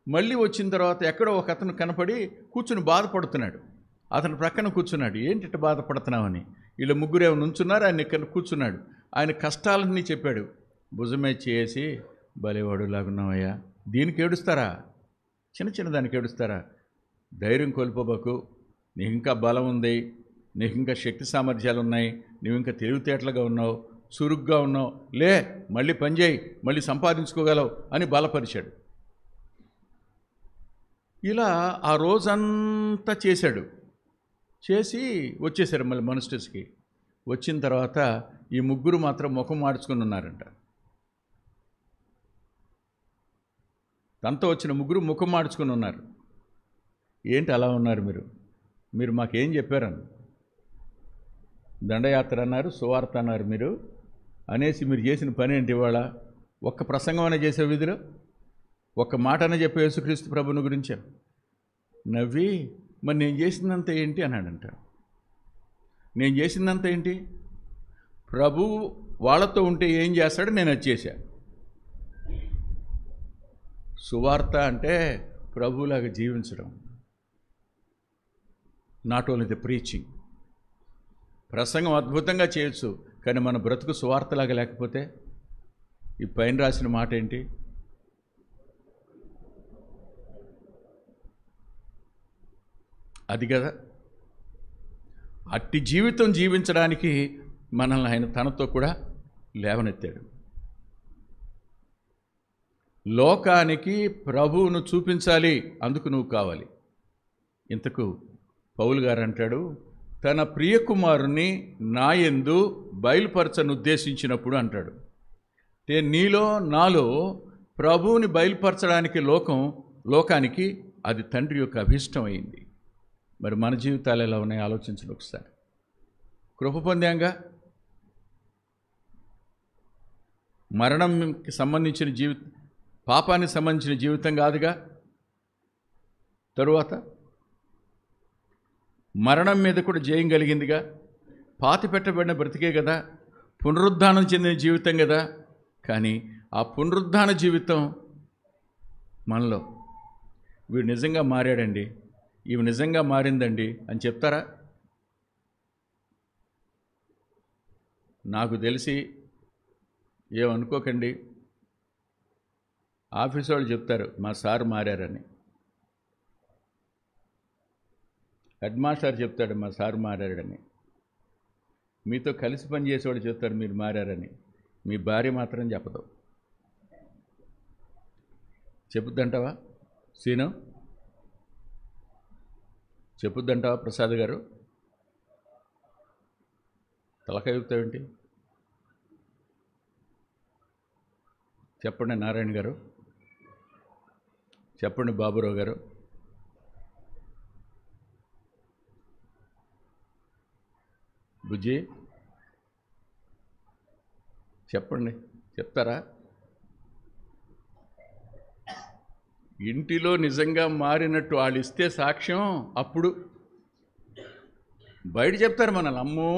మళ్ళీ వచ్చిన తర్వాత ఎక్కడో ఒక అతను కనపడి కూర్చుని బాధపడుతున్నాడు. అతను ప్రక్కన కూర్చున్నాడు. ఏంటి బాధపడుతున్నావని. వీళ్ళ ముగ్గురు ఏమైనా నుంచున్నారు, ఆయన ఇక్కడ కూర్చున్నాడు. ఆయన కష్టాలన్నీ చెప్పాడు. భుజమే చేసి, భలేవాడు లాగున్నావయ్యా, దీనికి ఏడుస్తారా? చిన్న దానికి ఏడుస్తారా? ధైర్యం కోల్పోబాకు, నీకు ఇంకా బలం ఉంది, నీకు ఇంకా శక్తి సామర్థ్యాలు ఉన్నాయి, నువ్వు ఇంకా తెలివితేటలుగా ఉన్నావు, చురుగ్గా ఉన్నావు, లే మళ్ళీ పనిచేయి, మళ్ళీ సంపాదించుకోగలవు అని బలపరిచాడు. ఇలా ఆ రోజంతా చేశాడు. చేసి వచ్చేసారు మళ్ళీ మానిస్టర్స్కి. వచ్చిన తర్వాత ఈ ముగ్గురు మాత్రం ముఖం మార్చుకుని ఉన్నారంట. తనతో వచ్చిన ముగ్గురు ముఖం మార్చుకుని ఉన్నారు. ఏంటి అలా ఉన్నారు మీరు మాకేం చెప్పారని. దండయాత్ర అన్నారు, సువార్త అన్నారు మీరు అనేసి మీరు చేసిన పని ఏంటి? ఇవాళ ఒక్క ప్రసంగం అనే చేసే విధిలో ఒక్క మాట అనే చెప్పే యేసుక్రీస్తు ప్రభుని గురించి నవ్వి, మరి నేను చేసిందంత ఏంటి అన్నాడంట. నేను చేసిందంత ఏంటి? ప్రభు వాళ్ళతో ఉంటే ఏం చేస్తాడో నేను అది చేశా. సువార్త అంటే ప్రభువులాగా జీవించడం, నాట్ ఓన్లీ ది ప్రీచింగ్. ప్రసంగం అద్భుతంగా చేయొచ్చు, కానీ మన బ్రతుకు సువార్తలాగా లేకపోతే ఈ పైన రాసిన మాట ఏంటి? అది కదా. అట్టి జీవితం జీవించడానికి మనల్ని ఆయన తనతో కూడా లేవనెత్తాడు. లోకానికి ప్రభువును చూపించాలి, అందుకు నువ్వు కావాలి. ఇంతకు పౌలు గారు అంటాడు, తన ప్రియకుమారుని నాయందు బయలుపరచను ఉద్దేశించినప్పుడు అంటాడు. నీలో నాలో ప్రభువుని బయలుపరచడానికి లోకానికి అది తండ్రి యొక్క అభిష్టం అయింది. మరి మన జీవితాలు ఎలా ఉన్నాయో ఆలోచించండి ఒకసారి. కృప పొందాంగా, మరణంకి సంబంధించిన పాపానికి సంబంధించిన జీవితం కాదుగా. తరువాత మరణం మీద కూడా జయం కలిగిందిగా. పాతి పెట్టబడిన బ్రతికే కదా, పునరుద్ధానం చెందిన జీవితం కదా. కానీ ఆ పునరుద్ధాన జీవితం మనలో, వీడు నిజంగా మారాడండి, ఇవి నిజంగా మారిందండి అని చెప్తారా? నాకు తెలిసి ఏమనుకోకండి, ఆఫీస్ వాళ్ళు చెప్తారు మా సార్ మారారని, హెడ్ మాస్టర్ చెప్తాడు మా సార్ మారాడని, మీతో కలిసి పనిచేసేవాడు చెప్తారు మీరు మారారని. మీ భార్య మాత్రం చెప్పదు. చెప్పుద్దంటావా సీను? చెప్పుద్దంటావా ప్రసాద్ గారు? తలకాయ ఊపుతావేంటి? చెప్పండి నారాయణ గారు, చెప్పండి బాబురావు గారు. బుజ్జి చెప్పండి, చెప్తారా? ఇంటిలో నిజంగా మారినట్టు వాళ్ళు ఇస్తే సాక్ష్యం, అప్పుడు బయట చెప్తారు మనల్ని. అమ్మో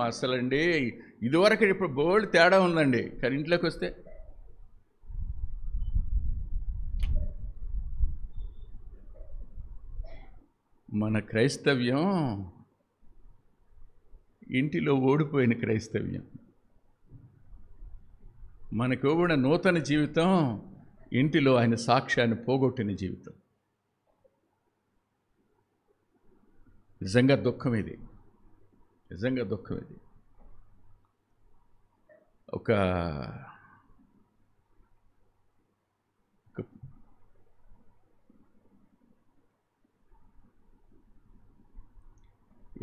అసలండి ఇదివరకు ఇప్పుడు బోల్డ్ తేడా ఉందండి. కానీ ఇంట్లోకి వస్తే మన క్రైస్తవ్యం ఇంటిలో ఓడిపోయిన క్రైస్తవ్యం. మనకు కూడా నూతన జీవితం ఇంటిలో ఆయన సాక్ష్యాన్ని పోగొట్టిన జీవితం. నిజంగా దుఃఖం ఇది, నిజంగా దుఃఖం ఇది. ఒక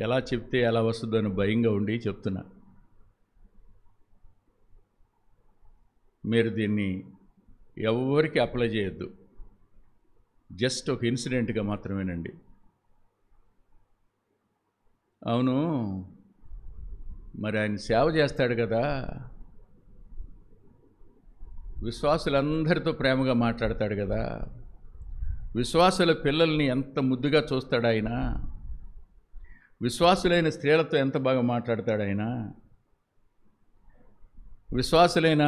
ఎలా చెప్తే ఎలా వస్తుందో అని భయంగా ఉండి చెప్తున్నా. మీరు దీన్ని ఎవరికి అప్లై చేయొద్దు, జస్ట్ ఒక ఇన్సిడెంట్గా మాత్రమేనండి. అవును, మరి ఆయన సేవ చేస్తాడు కదా, విశ్వాసులందరితో ప్రేమగా మాట్లాడతాడు కదా, విశ్వాసుల పిల్లల్ని ఎంత ముద్దుగా చూస్తాడు ఆయన, విశ్వాసులైన స్త్రీలతో ఎంత బాగా మాట్లాడతాడు ఆయన, విశ్వాసులైన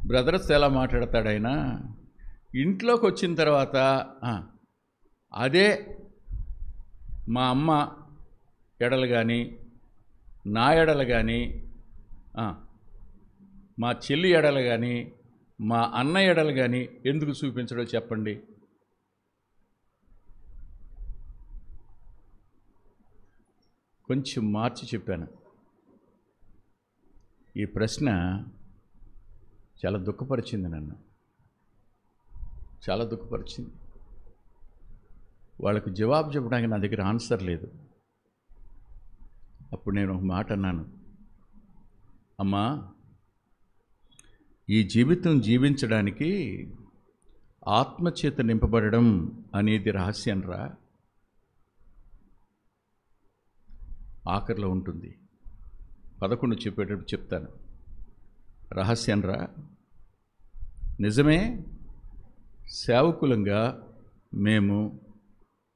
బ్రదర్స్ ఎలా మాట్లాడతాడు ఆయన. ఇంట్లోకి వచ్చిన తర్వాత అదే మా అమ్మ ఎడలు కానీ, నా ఎడలు కానీ, మా చెల్లి ఎడలు కానీ, మా అన్న ఎడలు కానీ ఎందుకు చూపించడో చెప్పండి. కొంచెం మార్చి చెప్పాను. ఈ ప్రశ్న చాలా దుఃఖపరిచింది నన్ను, చాలా దుఃఖపరిచింది. వాళ్ళకు జవాబు చెప్పడానికి నా దగ్గర ఆన్సర్ లేదు. అప్పుడు నేను ఒక మాట అన్నాను, అమ్మా ఈ జీవితం జీవించడానికి ఆత్మచేత నింపబడడం అనేది రహస్యం రా, ఆఖరిలో ఉంటుంది. 11 చెప్పేటప్పుడు చెప్తాను. రహస్యం రా, నిజమే సేవకులంగా మేము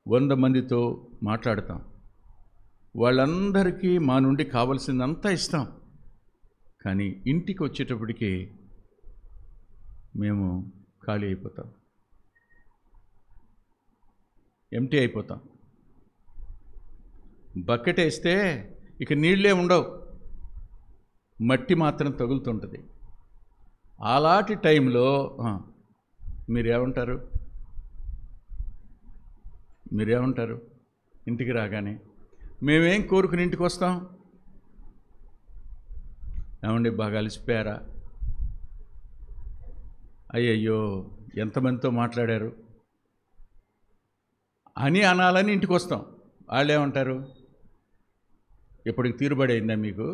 100 మందితో మాట్లాడతాం, వాళ్ళందరికీ మా నుండి కావలసిందంతా ఇస్తాం. కానీ ఇంటికి వచ్చేటప్పటికి మేము ఖాళీ అయిపోతాం, ఎంటీ అయిపోతాం. బకెట్ వేస్తే ఇక నీళ్ళే ఉండవు, మట్టి మాత్రం తగులుతుంటుంది. అలాంటి టైంలో మీరేమంటారు? ఇంటికి రాగానే మేమేం కోరుకుని ఇంటికి వస్తాం? ఏమండి బాగా అలసిపోయారా? అయ్యయ్యో ఎంతమందితో మాట్లాడారు అని అనాలని ఇంటికి వస్తాం. వాళ్ళు ఏమంటారు? ఎప్పటికి తీరుబడైందా మీకు?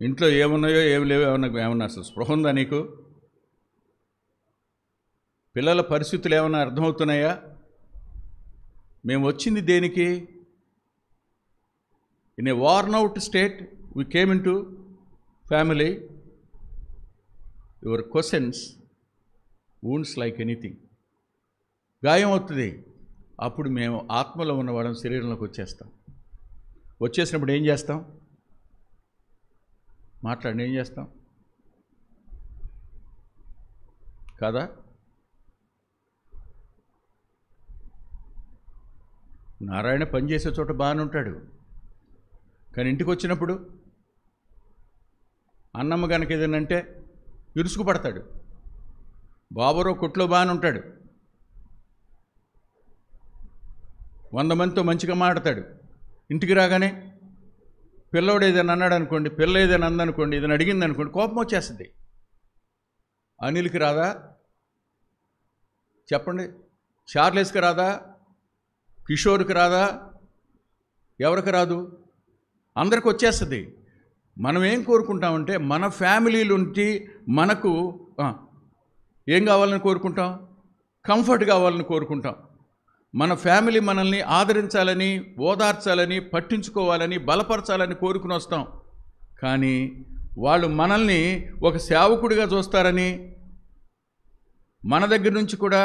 ఇంట్లో ఏమున్నాయో ఏమి లేవో ఏమన్నా అసలు స్పృహ ఉందా నీకు? పిల్లల పరిస్థితులు ఏమన్నా అర్థమవుతున్నాయా? మేము వచ్చింది దేనికి? In a worn out state we came into family. Your questions wounds like anything. గాయం అవుతుంది. అప్పుడు మేము ఆత్మలో ఉన్నవాళ్ళం శరీరంలోకి వచ్చేస్తాం. వచ్చేసినప్పుడు ఏం చేస్తాం? మాట్లాడి ఏం చేస్తాం కదా? నారాయణ పనిచేసే చోట బాగానే ఉంటాడు, కానీ ఇంటికి వచ్చినప్పుడు అన్నమ్మ కనుక ఏదనంటే ఇరుసుకు పడతాడు. బాబురో కొట్లో బాగానే ఉంటాడు, 100 మందితో మంచిగా మాట్లాడతాడు. ఇంటికి రాగానే పిల్లవాడు ఏదైనా అన్నాడు అనుకోండి, పిల్ల ఏదైనా అందనుకోండి, ఏదైనా అడిగింది అనుకోండి, కోపం వచ్చేస్తుంది. అనిల్కి రాదా చెప్పండి? చార్లెస్కి రాదా? కిషోర్కి రాదా? ఎవరికి రాదు? అందరికి వచ్చేస్తుంది. మనం ఏం కోరుకుంటామంటే మన ఫ్యామిలీలుంటి మనకు ఏం కావాలని కోరుకుంటాం? కంఫర్ట్ కావాలని కోరుకుంటాం. మన ఫ్యామిలీ మనల్ని ఆదరించాలని, ఓదార్చాలని, పట్టించుకోవాలని, బలపరచాలని కోరుకుని వస్తాం. కానీ వాళ్ళు మనల్ని ఒక సేవకుడిగా చూస్తారని, మన దగ్గర నుంచి కూడా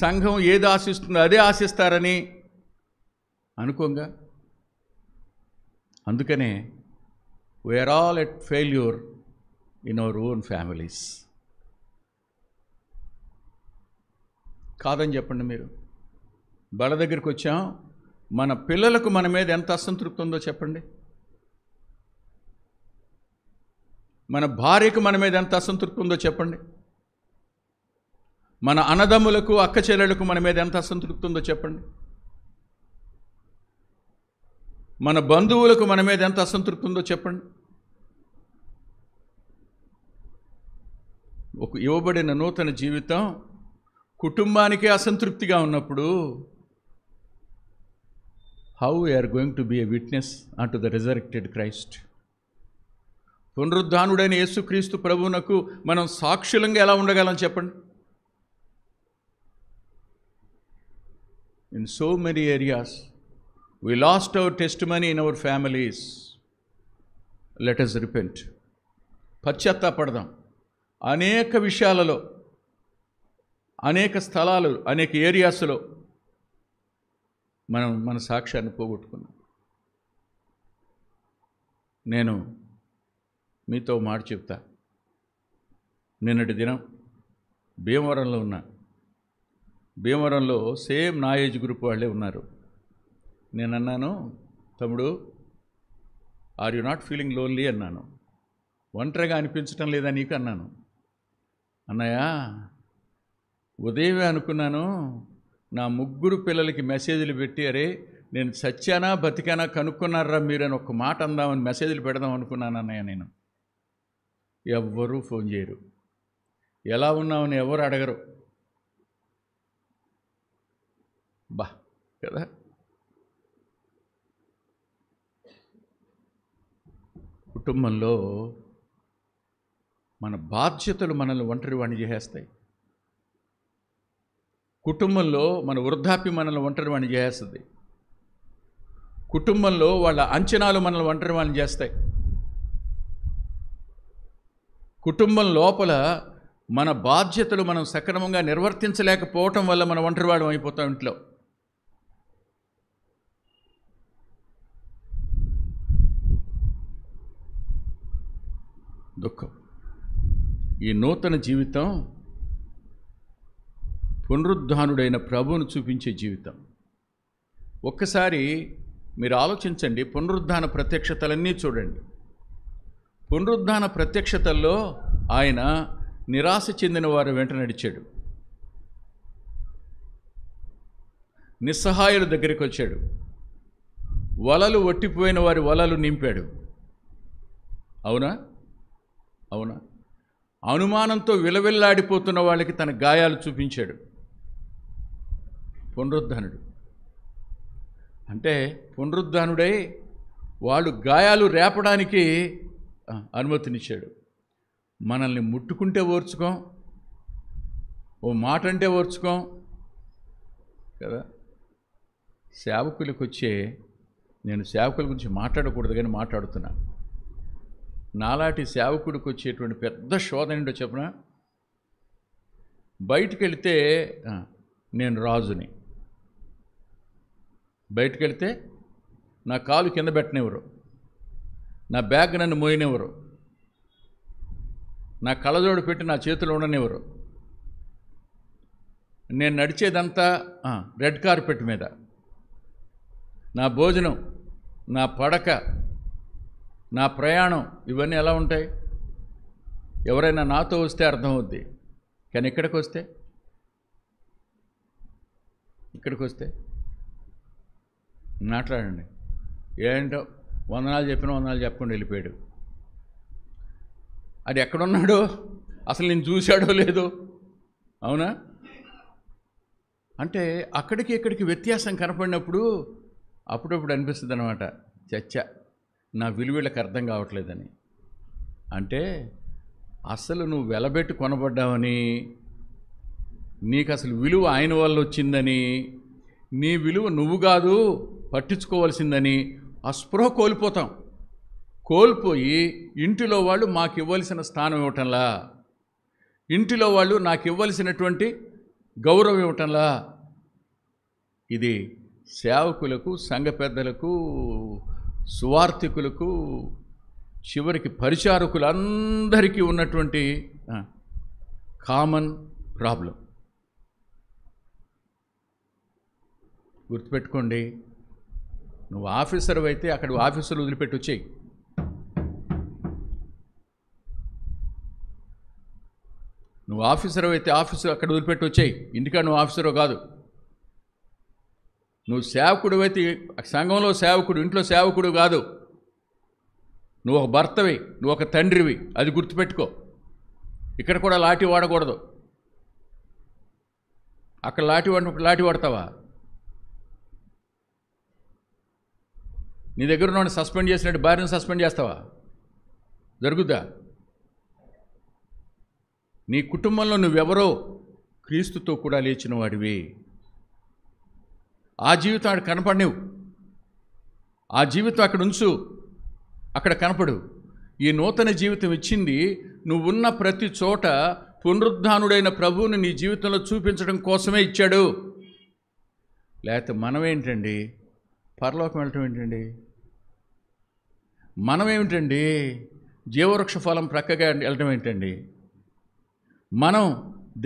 సంఘం ఏది ఆశిస్తుందో అదే ఆశిస్తారని అనుకోంగా. అందుకనే we are all at failure in our own families. కాదని చెప్పండి మీరు. బల దగ్గరికి వచ్చాం, మన పిల్లలకు మన మీద ఎంత అసంతృప్తి ఉందో చెప్పండి. మన భార్యకు మన మీద ఎంత అసంతృప్తి ఉందో చెప్పండి. మన అన్నదమ్ములకు, అక్క చెల్లెలకు మన మీద ఎంత అసంతృప్తి ఉందో చెప్పండి. మన బంధువులకు మన మీద ఎంత అసంతృప్తి ఉందో చెప్పండి. ఒక ఇవ్వబడిన నూతన జీవితం కుటుంబానికే అసంతృప్తిగా ఉన్నప్పుడు how we are going to be a witness unto the resurrected Christ? పునరుద్ధానుడైన యేసుక్రీస్తు ప్రభువునకు మనం సాక్షులంగా ఎలా ఉండగలం చెప్పండి? In so many areas we lost our testimony in our families. Let us repent. పశ్చాత్తాపడదాం. అనేక విషయాలలో, అనేక స్థలాలు, అనేక ఏరియాస్లో మనం మన సాక్ష్యాన్ని పోగొట్టుకున్నాం. నేను మీతో మాట చెప్తా. నిన్నటి దినం భీమవరంలో ఉన్నా. భీమవరంలో సేమ్ నా ఏజ్ గ్రూప్ వాళ్ళే ఉన్నారు. నేను అన్నాను, తమ్ముడు are you not feeling lonely అన్నాను. ఒంటరిగా అనిపించటం లేదా నీకు అన్నాను. అన్నయ్య ఉదయమే అనుకున్నాను, నా 3 పిల్లలకి మెసేజ్లు పెట్టి, అరే నేను చచ్చానా బతికానా కనుక్కున్నారా మీరని ఒక మాట అందామని మెసేజ్లు పెడదాం అనుకున్నాను అన్నయ్య. నేను ఎవ్వరూ ఫోన్ చేయరు, ఎలా ఉన్నామని ఎవరు అడగరు. బా కదా. కుటుంబంలో మన బాధ్యతలు మనల్ని ఒంటరి వాణ్ణి చేసేస్తాయి. కుటుంబంలో మన వృద్ధాప్యం మనల్ని ఒంటరి వాణ్ణి చేస్తుంది. కుటుంబంలో వాళ్ళ అంచనాలు మనల్ని ఒంటరి వాణ్ణి చేస్తాయి. కుటుంబం లోపల మన బాధ్యతలు మనం సక్రమంగా నిర్వర్తించలేకపోవటం వల్ల మనం ఒంటరివాడం అయిపోతాం ఇంట్లో. దుఃఖం. ఈ నూతన జీవితం పునరుద్ధానుడైన ప్రభువును చూపించే జీవితం. ఒక్కసారి మీరు ఆలోచించండి, పునరుద్ధాన ప్రత్యక్షతలన్నీ చూడండి. పునరుద్ధాన ప్రత్యక్షతల్లో ఆయన నిరాశ చెందిన వారు వెంట నడిచాడు, నిస్సహాయుల దగ్గరికి వచ్చాడు, వలలు ఒట్టిపోయిన వారి వలలు నింపాడు. అవునా? అవునా? అనుమానంతో విలవిల్లాడిపోతున్న వాళ్ళకి తన గాయాలు చూపించాడు. పునరుద్ధానుడు అంటే పునరుద్ధానుడై వాళ్ళు గాయాలు రేపడానికి అనుమతినిచ్చాడు. మనల్ని ముట్టుకుంటే ఓర్చుకోం, ఓ మాట అంటే ఓర్చుకోం కదా. సేవకులకు వచ్చే, నేను సేవకుల గురించి మాట్లాడకూడదు కానీ మాట్లాడుతున్నా, నాలాంటి సేవకుడికి వచ్చేటువంటి పెద్ద శోధన ఏంటో చెప్పనా? బయటికి వెళితే నేను రాజుని, బయటికి వెళితే నా కాలు కింద పెట్టనివ్వరు, నా బ్యాగ్ నన్ను మోయనివ్వరు, నా కళ్ళజోడు పెట్టి నా చేతిలో ఉండనివ్వరు, నేను నడిచేదంతా రెడ్ కార్పెట్ మీద, నా భోజనం, నా పడక, నా ప్రయాణం ఇవన్నీ ఎలా ఉంటాయి? ఎవరైనా నాతో వస్తే అర్థమవుద్ది. కానీ ఇక్కడికి వస్తే మాట్లాడండి, ఏంటో వందనాలు చెప్పకుండా వెళ్ళిపోయాడు. అది ఎక్కడున్నాడో అసలు నేను చూశాడో లేదో, అవునా? అంటే అక్కడికి ఇక్కడికి వ్యత్యాసం కనపడినప్పుడు అప్పుడప్పుడు అనిపిస్తుంది అనమాట, చచ్చా నా విలువలకు అర్థం కావట్లేదని. అంటే అసలు నువ్వు వెలబెట్టి కొనబడ్డావని, నీకు అసలు విలువ ఆయన వల్ల వచ్చిందని, నీ విలువ నువ్వు కాదు పట్టించుకోవాల్సిందని అస్పృహ కోల్పోయి ఇంటిలో వాళ్ళు మాకు ఇవ్వాల్సిన స్థానం ఇవ్వటంలా, ఇంటిలో వాళ్ళు నాకు ఇవ్వాల్సినటువంటి గౌరవం ఇవ్వటంలా. ఇది సేవకులకు, సంఘ పెద్దలకు, సువార్థికులకు, చివరికి పరిచారకులందరికీ ఉన్నటువంటి కామన్ ప్రాబ్లం. గుర్తుపెట్టుకోండి, నువ్వు ఆఫీసర్ అయితే అక్కడ ఆఫీసర్లు వదిలిపెట్టి వచ్చేయి. నువ్వు ఆఫీసర్ అయితే ఆఫీసర్ అక్కడ వదిలిపెట్టి వచ్చేయి. ఇంటికాడ నువ్వు ఆఫీసరో కాదు. నువ్వు సేవకుడు అయితే సంఘంలో సేవకుడు, ఇంట్లో సేవకుడు కాదు. నువ్వు ఒక భర్తవి, నువ్వు ఒక తండ్రివి, అది గుర్తుపెట్టుకో. ఇక్కడ కూడా లాఠీ వాడకూడదు. అక్కడ లాఠీ వాడతావా? నీ దగ్గర ఉన్న సస్పెండ్ చేసినట్టు భార్యను సస్పెండ్ చేస్తావా? జరుగుద్దా? నీ కుటుంబంలో నువ్వెవరో క్రీస్తుతో కూడా లేచిన వాడివి. ఆ జీవితం అక్కడ కనపడనివ్వు, ఆ జీవితం అక్కడ ఉంచు, అక్కడ కనపడు. ఈ నూతన జీవితం ఇచ్చింది నువ్వున్న ప్రతి చోట పునరుద్ధానుడైన ప్రభువుని నీ జీవితంలో చూపించడం కోసమే ఇచ్చాడు. లేకపోతే మనమేంటండి పరలోకం వెళ్ళటం ఏంటండి? మనమేమిటండి జీవవృక్ష ఫలం ప్రక్కగా వెళ్ళటం ఏంటండి? మనం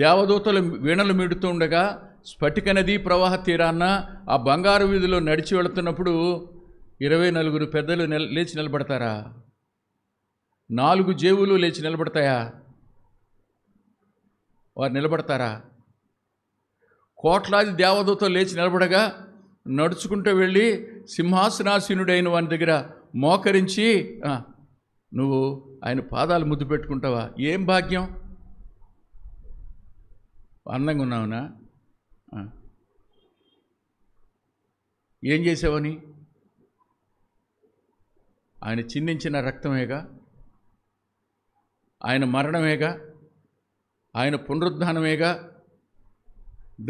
దేవదూతలు వీణలు మీడుతూ ఉండగా స్ఫటిక నదీ ప్రవాహ తీరాన్న ఆ బంగారు వీధిలో నడిచి వెళుతున్నప్పుడు 24 పెద్దలు లేచి నిలబడతారా? 4 జేవులు లేచి నిలబడతాయా? వారు నిలబడతారా? కోట్లాది దేవదూతలు లేచి నిలబడగా నడుచుకుంటూ వెళ్ళి సింహాసనాసీనుడైన వాని దగ్గర మోకరించి నువ్వు ఆయన పాదాలు ముద్దు పెట్టుకుంటావా? ఏం భాగ్యం! అందంగా ఉన్నావునా? ఏం చేసావని? ఆయన చిందించిన రక్తమేగా, ఆయన మరణమేగా, ఆయన పునరుద్ధానమేగా,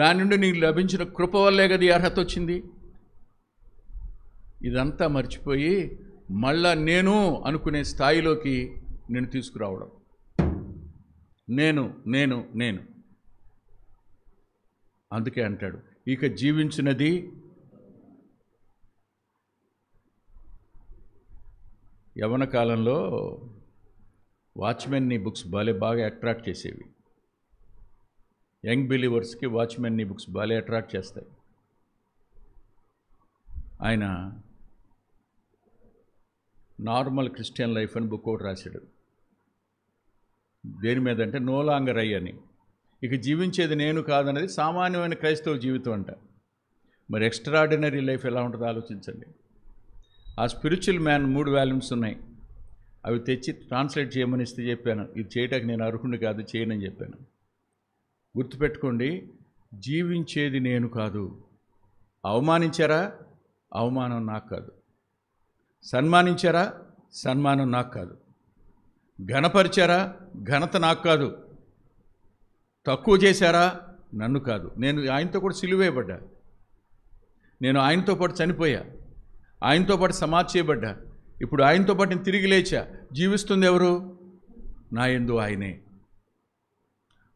దాని నుండి నీకు లభించిన కృప వల్లే కదా ఈ అర్హత వచ్చింది. ఇదంతా మర్చిపోయి మళ్ళా నేను అనుకునే స్థాయిలోకి నేను తీసుకురావడం. నేను అందుకే అంటాడు, ఇక జీవించినది యవ్వన కాలంలో వాచ్మెన్ నీ బుక్స్ బాగా అట్రాక్ట్ చేసేవి. యంగ్ బిలీవర్స్కి వాచ్మెన్ నీ బుక్స్ బాగా అట్రాక్ట్ చేస్తాయి. ఆయన నార్మల్ క్రిస్టియన్ లైఫ్ అని బుక్ ఒకటి రాశాడు. దేని మీద అంటే నో లాంగర్ ఐ అని. ఇక జీవించేది నేను కాదనేది సామాన్యమైన క్రైస్తవ జీవితం అంట. మరి ఎక్స్ట్రాడినరీ లైఫ్ ఎలా ఉంటుందో ఆలోచించండి. ఆ స్పిరిచువల్ మ్యాన్ 3 వాల్యూమ్స్ ఉన్నాయి, అవి తెచ్చి ట్రాన్స్లేట్ చేయమని ఇస్తే చెప్పాను. ఇది చేయటానికి నేను అర్హుడిని కాదు, చేయనని చెప్పాను. గుర్తుపెట్టుకోండి, జీవించేది నేను కాదు. అవమానించారా? అవమానం నాకు కాదు. సన్మానించారా? సన్మానం నాకు కాదు. ఘనపరిచారా? ఘనత నాకు కాదు. తక్కువ చేశారా? నన్ను కాదు. నేను ఆయనతో కూడా సిలువేయబడ్డా, నేను ఆయనతో పాటు చనిపోయా, ఆయనతో పాటు సమాధి చేయబడ్డా. ఇప్పుడు ఆయనతో పాటు నేను తిరిగి లేచా. జీవిస్తుంది ఎవరు? నా యందు ఆయనే.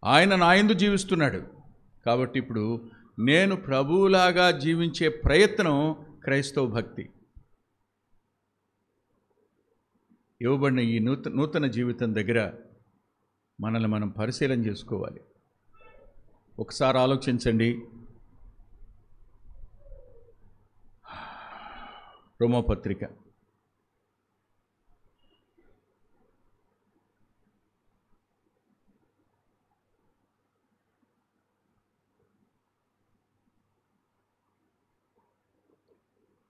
ఆయన నా యందు జీవిస్తున్నాడు. కాబట్టి ఇప్పుడు నేను ప్రభువులాగా జీవించే ప్రయత్నం క్రైస్తవ భక్తి. ఇవ్వబడిన ఈ నూతన జీవితం దగ్గర మనల్ని మనం పరిశీలన చేసుకోవాలి. ఒకసారి ఆలోచించండి. రోమాపత్రిక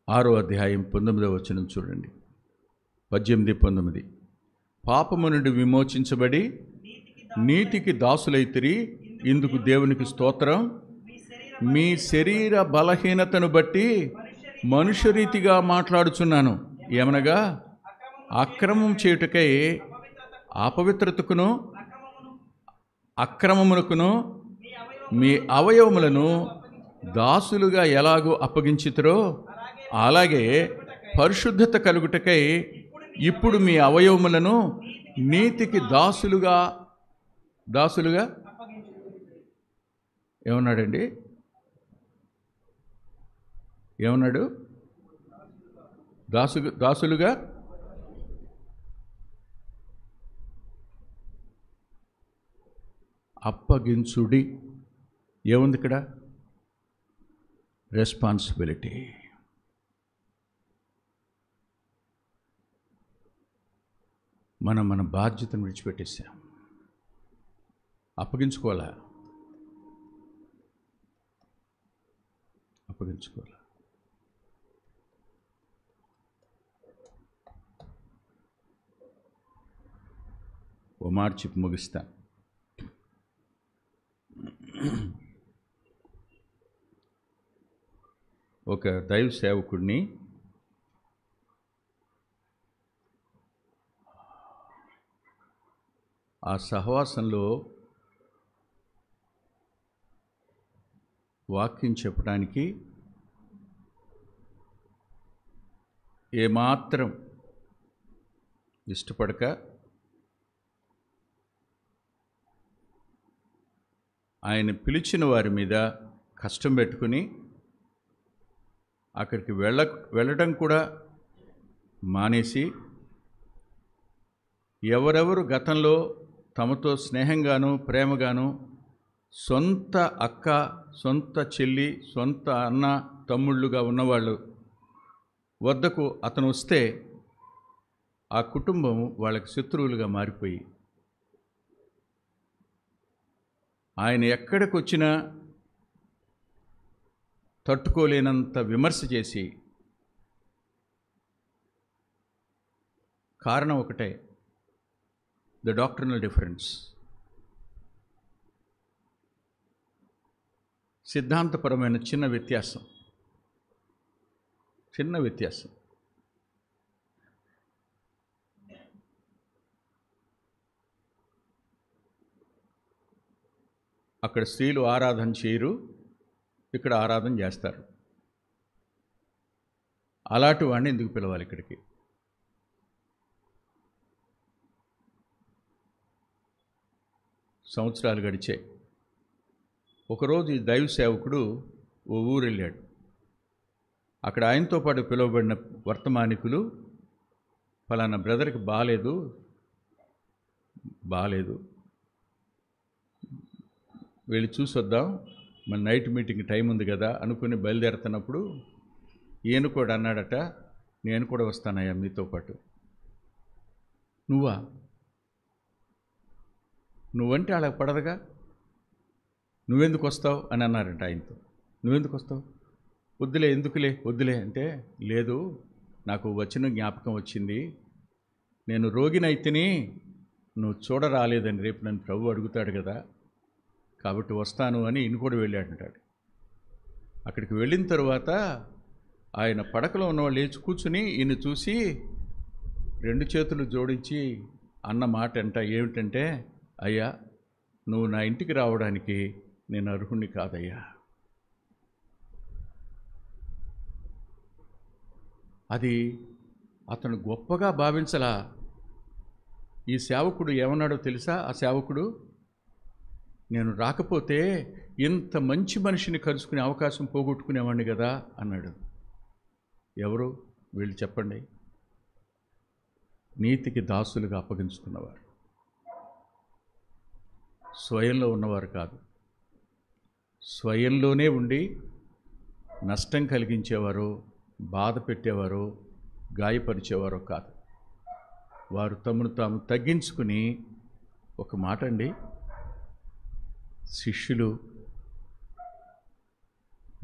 6వ అధ్యాయం 19వ వచనం చూడండి. 18, 19. పాపము నుండి విమోచించబడి నీతికి దాసులైతిరి, ఇందుకు దేవునికి స్తోత్రం. మీ శరీర బలహీనతను బట్టి మనుష్యరీతిగా మాట్లాడుచున్నాను. ఏమనగా అక్రమం చేయుటకై అపవిత్రతకును అక్రమమునకును మీ అవయవములను దాసులుగా ఎలాగో అప్పగించితురో అలాగే పరిశుద్ధత కలుగుటకై ఇప్పుడు మీ అవయవములను నీతికి దాసులుగా ఏమన్నాడండి? ఏమన్నాడు? దాసులుగా అప్పగించుడి. ఏముంది ఇక్కడ? రెస్పాన్సిబిలిటీ. మనం మన బాధ్యతను విడిచిపెట్టేసాం. అప్పగించుకోవాలా? ఓ మాట చెప్పి ముగిస్తా. ఒక దైవ సేవకుడిని ఆ సహవాసంలో వాక్యం చెప్పడానికి ఏమాత్రం ఇష్టపడక ఆయన పిలిచిన వారి మీద కష్టం పెట్టుకుని అక్కడికి వెళ్ళడం కూడా మానేసి, ఎవరెవరు గతంలో తమతో స్నేహంగాను ప్రేమగాను సొంత అక్క, సొంత చెల్లి, సొంత అన్న, తమ్ముళ్ళుగా ఉన్నవాళ్ళు వద్దకు అతను వస్తే ఆ కుటుంబం వాళ్ళకి శత్రువులుగా మారిపోయి, ఆయన ఎక్కడికి వచ్చినా తట్టుకోలేనంత విమర్శ చేసి, కారణం ఒకటే, ద డాక్ట్రినల్ డిఫరెన్స్, సిద్ధాంతపరమైన చిన్న వ్యత్యాసం. అక్కడ స్త్రీలు ఆరాధన చేయరు, ఇక్కడ ఆరాధన చేస్తారు. అలాంటి వాడిని ఎందుకు పిలవాలి ఇక్కడికి? సంవత్సరాలు గడిచాయి. ఒకరోజు ఈ దైవ సేవకుడు ఓ ఊరు వెళ్ళాడు. అక్కడ ఆయనతో పాటు పిలువబడిన వర్తమానికులు, ఫలానా బ్రదర్కి బాలేదు, వెళ్ళి చూసొద్దాం, మన నైట్ మీటింగ్ టైం ఉంది కదా అనుకుని బయలుదేరుతున్నప్పుడు ఈయన కూడా అన్నాడట, నేను కూడా వస్తానయ్యా మీతో పాటు. నువ్వంటే వాళ్ళకి పడదుగా, నువ్వెందుకు వస్తావు అని అన్నారంట ఆయనతో. నువ్వెందుకు వస్తావు? వద్దులే అంటే, లేదు, నాకు వచ్చిన జ్ఞాపకం వచ్చింది, నేను రోగినైతిని, నువ్వు చూడరాలేదని రేపు నన్ను ప్రభు అడుగుతాడు కదా, కాబట్టి వస్తాను అని ఈయన కూడా వెళ్ళాడంటాడు. అక్కడికి వెళ్ళిన తర్వాత ఆయన పడకలో ఉన్నవాళ్ళు లేచి కూర్చుని ఈయన చూసి 2 చేతులు జోడించి అన్న మాట ఏమిటంటే, అయ్యా నువ్వు నా ఇంటికి రావడానికి నేను అర్హుణ్ణి కాదయ్యా. అది అతను గొప్పగా భావించలా. ఈ సేవకుడు ఏమన్నాడో తెలుసా? ఆ సేవకుడు, నేను రాకపోతే ఇంత మంచి మనిషిని కలుసుకునే అవకాశం పోగొట్టుకునేవాడిని కదా అన్నాడు. ఎవరు వీళ్ళు చెప్పండి? నీతికి దాసులుగా అప్పగించుకున్నవారు, స్వయంలో ఉన్నవారు కాదు. స్వయంలోనే ఉండి నష్టం కలిగించేవారు, బాధ పెట్టేవారు, గాయపరిచేవారో కాదు. వారు తమను తాము తగ్గించుకుని, ఒక మాట అండి, శిష్యులు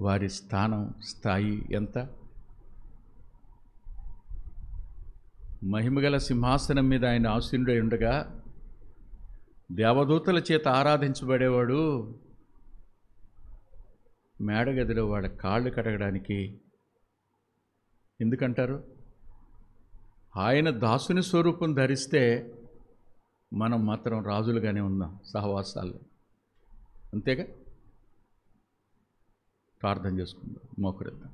వారి స్థాయి ఎంత? మహిమగల సింహాసనం మీద ఆయన ఆసీనుడై ఉండగా దేవదూతల చేత ఆరాధించబడేవాడు మేడగదిలో వాళ్ళ కాళ్ళు కడగడానికి ఎందుకంటారు? ఆయన దాసుని స్వరూపం ధరిస్తే మనం మాత్రం రాజులుగానే ఉన్నాం సహవాసాల్లో. అంతేగా? ప్రార్థన చేసుకుందాం, మోకరిద్దాం.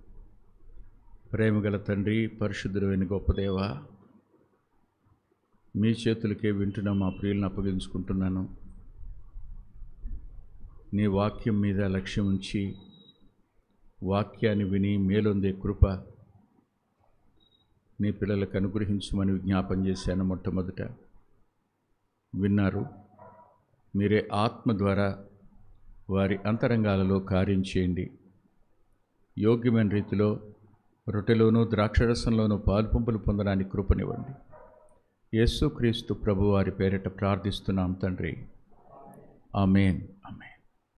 ప్రేమగల తండ్రి, పరిశుద్ధుడైన గొప్ప దేవా, మీ చేతులకే వింటున్న మా ప్రియులను అప్పగించుకుంటున్నాను. నీ వాక్యం మీద లక్ష్యం ఉంచి వాక్యాన్ని విని మేలొందే కృప నీ పిల్లలకు అనుగ్రహించమని విజ్ఞాపన చేశాను. మొట్టమొదట విన్నారు, మీరే ఆత్మ ద్వారా వారి అంతరంగాలలో కార్యం చేయండి. యోగ్యమైన రీతిలో రొట్టెలోనూ ద్రాక్షరసంలోనూ పాలుపంపులు పొందడానికి కృపనివ్వండి. యేసుక్రీస్తు ప్రభువారి పేరిట ప్రార్థిస్తున్నాం తండ్రి, ఆమేన్.